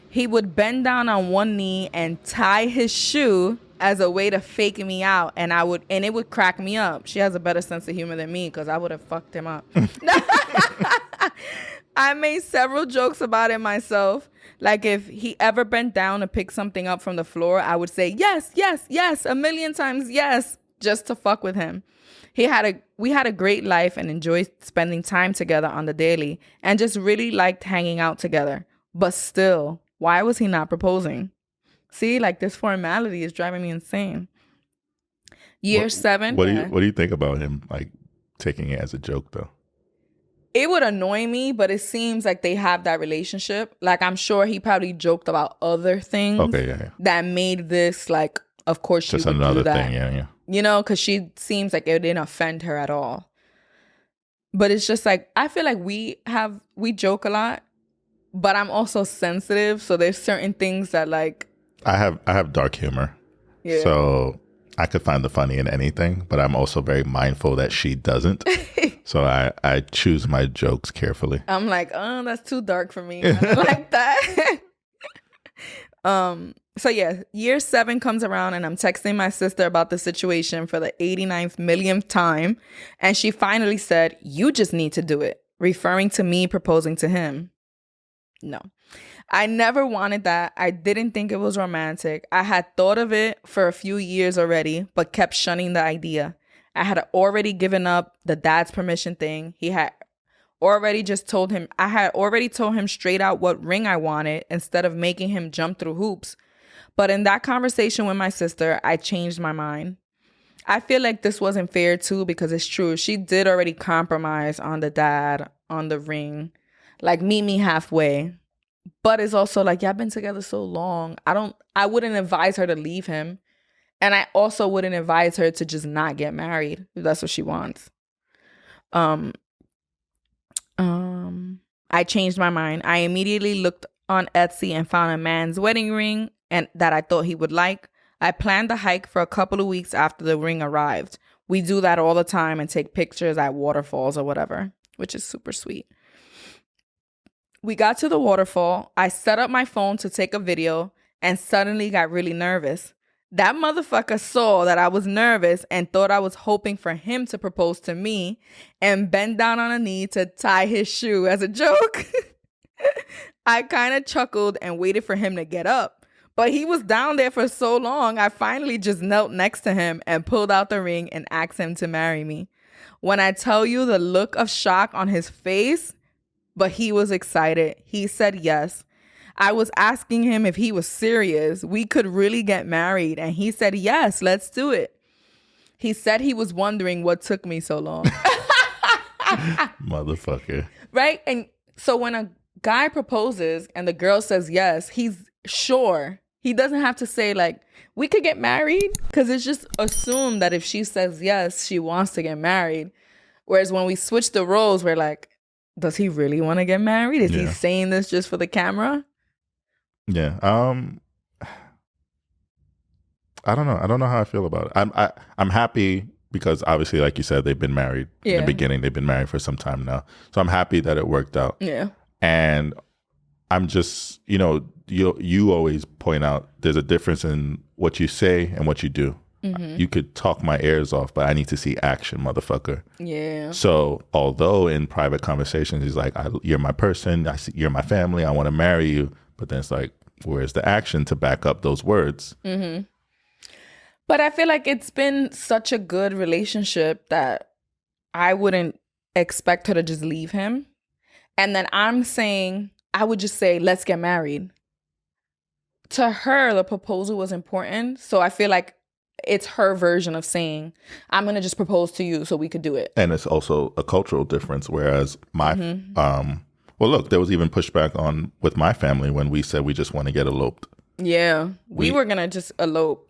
He would bend down on one knee and tie his shoe as a way to fake me out, and it would crack me up. She has a better sense of humor than me because I would have fucked him up. I made several jokes about it myself. Like if he ever bent down to pick something up from the floor, I would say, yes, yes, yes, 1,000,000 times yes, just to fuck with him. We had a great life and enjoyed spending time together on the daily and just really liked hanging out together. But still, why was he not proposing? See, like this formality is driving me insane. Year 7. What do you think about him like taking it as a joke though? It would annoy me, but it seems like they have that relationship. Like I'm sure he probably joked about other things that made this like, of course she just would another do that. thing, yeah. You know, because she seems like it didn't offend her at all. But it's just like, I feel like we joke a lot, but I'm also sensitive. So there's certain things that like. I have dark humor. Yeah. So I could find the funny in anything, but I'm also very mindful that she doesn't. So I choose my jokes carefully. I'm like, oh, that's too dark for me. I don't like that. So yeah, year 7 comes around and I'm texting my sister about the situation for the 89th millionth time. And she finally said, you just need to do it, referring to me proposing to him. No, I never wanted that. I didn't think it was romantic. I had thought of it for a few years already, but kept shunning the idea. I had already given up the dad's permission thing. I had already told him straight out what ring I wanted instead of making him jump through hoops. But in that conversation with my sister, I changed my mind. I feel like this wasn't fair too, because it's true. She did already compromise on the dad, on the ring, like meet me halfway. But it's also like, y'all been together so long. I wouldn't advise her to leave him. And I also wouldn't advise her to just not get married if that's what she wants. I changed my mind. I immediately looked on Etsy and found a man's wedding ring and that I thought he would like. I planned the hike for a couple of weeks after the ring arrived. We do that all the time and take pictures at waterfalls or whatever, which is super sweet. We got to the waterfall. I set up my phone to take a video and suddenly got really nervous. That motherfucker saw that I was nervous and thought I was hoping for him to propose to me and bent down on a knee to tie his shoe as a joke. I kind of chuckled and waited for him to get up. But he was down there for so long, I finally just knelt next to him and pulled out the ring and asked him to marry me. When I tell you the look of shock on his face, but he was excited. He said yes. I was asking him if he was serious. We could really get married. And he said, yes, let's do it. He said he was wondering what took me so long. Motherfucker. Right? And so when a guy proposes and the girl says yes, he's sure. He doesn't have to say like, we could get married. Because it's just assumed that if she says yes, she wants to get married. Whereas when we switch the roles, we're like, does he really want to get married? Is he Yeah. saying this just for the camera? Yeah. I don't know. I don't know how I feel about it. I'm happy because obviously, like you said, they've been married in the beginning. They've been married for some time now. So I'm happy that it worked out. Yeah. And I'm just, you always point out there's a difference in what you say and what you do. Mm-hmm. You could talk my ears off, but I need to see action, motherfucker. Yeah. So although in private conversations, he's like, you're my person. You're my family. I want to marry you. But then it's like, where's the action to back up those words? Mm-hmm. But I feel like it's been such a good relationship that I wouldn't expect her to just leave him. And then I'm saying, I would just say, let's get married. To her, the proposal was important. So I feel like it's her version of saying, I'm going to just propose to you so we could do it. And it's also a cultural difference. Whereas well, look, there was even pushback on with my family when we said we just want to get eloped. Yeah. We were going to just elope.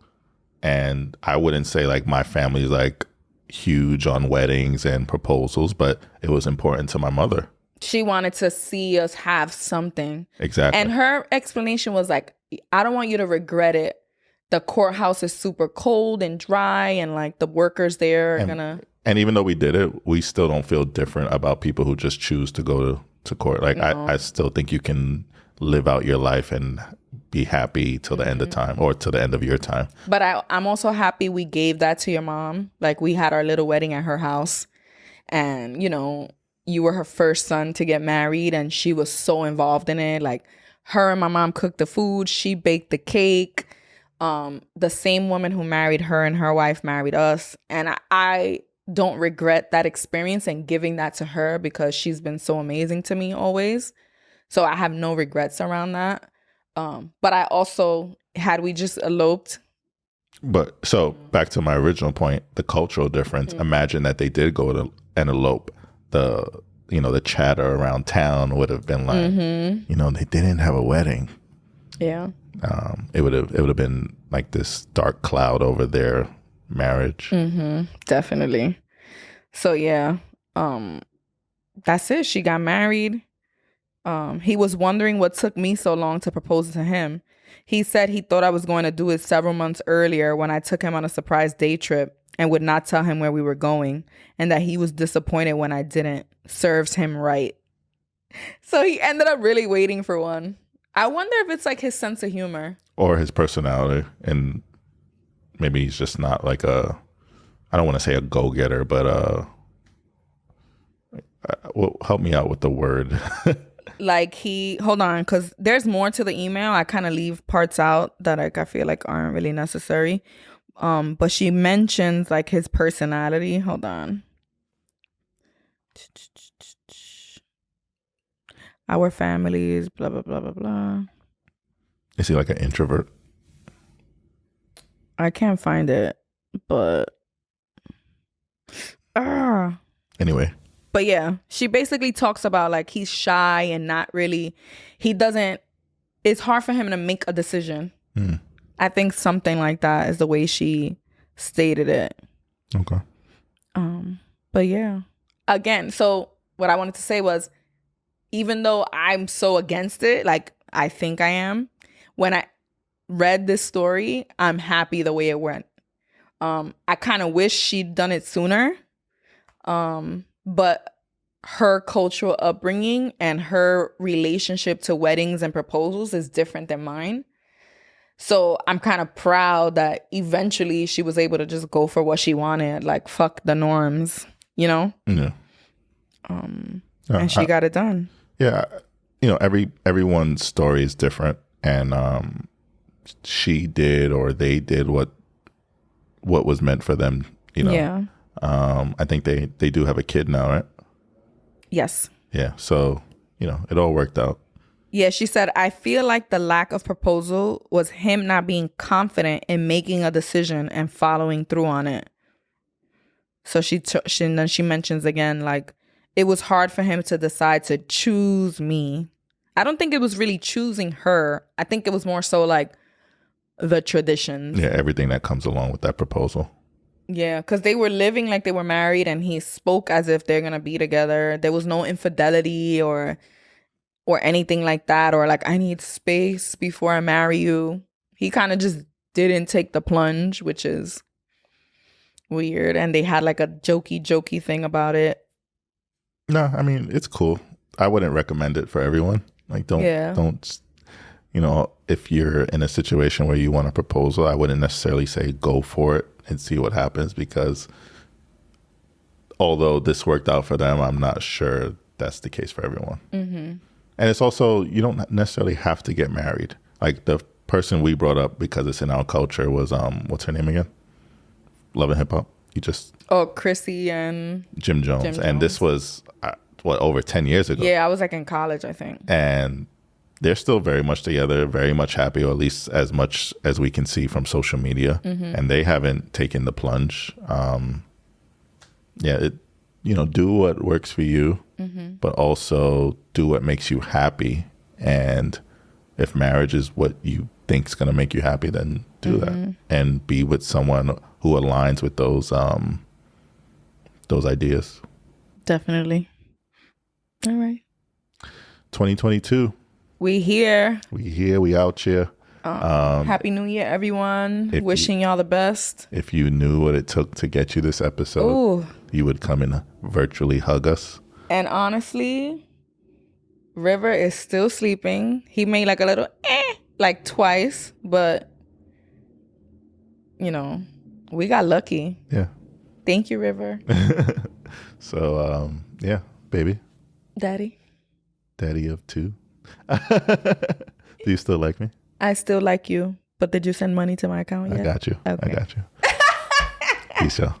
And I wouldn't say like my family's like huge on weddings and proposals, but it was important to my mother. She wanted to see us have something. Exactly. And her explanation was like, I don't want you to regret it. The courthouse is super cold and dry, and like the workers there are gonna. And even though we did it, we still don't feel different about people who just choose to go to court. Like I still think you can live out your life and be happy till the end of time or till the end of your time. But I'm also happy we gave that to your mom. Like we had our little wedding at her house, and you were her first son to get married, and she was so involved in it. Like her and my mom cooked the food, she baked the cake. The same woman who married her and her wife married us, and I don't regret that experience and giving that to her because she's been so amazing to me always. So I have no regrets around that. But I also, had we just eloped. But so back to my original point, the cultural difference. Imagine that they did go to and elope. The chatter around town would have been like, they didn't have a wedding. Yeah. It would have been like this dark cloud over their marriage. Definitely. So yeah, that's it. She got married. He was wondering what took me so long to propose to him. He said he thought I was going to do it several months earlier when I took him on a surprise day trip and would not tell him where we were going, and that he was disappointed when I didn't. Serves him right. So he ended up really waiting for one. I wonder if it's like his sense of humor. Or his personality. And maybe he's just not like I don't want to say a go-getter, but well, help me out with the word. Like hold on, because there's more to the email. I kind of leave parts out that like I feel like aren't really necessary. But she mentions like his personality. Hold on. Our families, blah, blah, blah, blah, blah. Is he like an introvert? I can't find it, but... Anyway. But yeah, she basically talks about like he's shy and not really... It's hard for him to make a decision. I think something like that is the way she stated it. Okay. But yeah. Again, so what I wanted to say was, even though I'm so against it, like I think I am, when I read this story, I'm happy the way it went. I kind of wish she'd done it sooner. But her cultural upbringing and her relationship to weddings and proposals is different than mine. So I'm kind of proud that eventually she was able to just go for what she wanted, like fuck the norms, Yeah. And she got it done. Yeah, everyone's story is different, and she did or they did what was meant for them. Yeah. I think they do have a kid now, right? Yes. Yeah. So it all worked out. Yeah, she said, I feel like the lack of proposal was him not being confident in making a decision and following through on it. So and then she mentions again, like, it was hard for him to decide to choose me. I don't think it was really choosing her. I think it was more so like the traditions. Yeah, everything that comes along with that proposal. Yeah, because they were living like they were married, and he spoke as if they're gonna be together. There was no infidelity or anything like that, or like I need space before I marry you. He kind of just didn't take the plunge, which is weird. And they had like a jokey thing about it. No, I mean, it's cool. I wouldn't recommend it for everyone. Like, don't, if you're in a situation where you want a proposal, I wouldn't necessarily say go for it and see what happens, because although this worked out for them, I'm not sure that's the case for everyone. Mm-hmm. And it's also, you don't necessarily have to get married. Like the person we brought up, because it's in our culture, was, what's her name again? Love and Hip Hop. Chrissy and Jim Jones. And this was, over 10 years ago. Yeah, I was like in college, I think. And they're still very much together, very much happy, or at least as much as we can see from social media. Mm-hmm. And they haven't taken the plunge. Do what works for you, mm-hmm. but also do what makes you happy. And if marriage is what you think is going to make you happy, then do mm-hmm. that, and be with someone who aligns with those ideas. Definitely. All right. 2022. We here. We out here. Happy New Year, everyone. Wishing y'all the best. If you knew what it took to get you this episode, you would come and virtually hug us. And honestly, River is still sleeping. He made like a little like twice, but we got lucky. Yeah. Thank you, River. So, baby. Daddy of two. Do you still like me? I still like you, but did you send money to my account yet? I got you. Okay. I got you. Peace, y'all.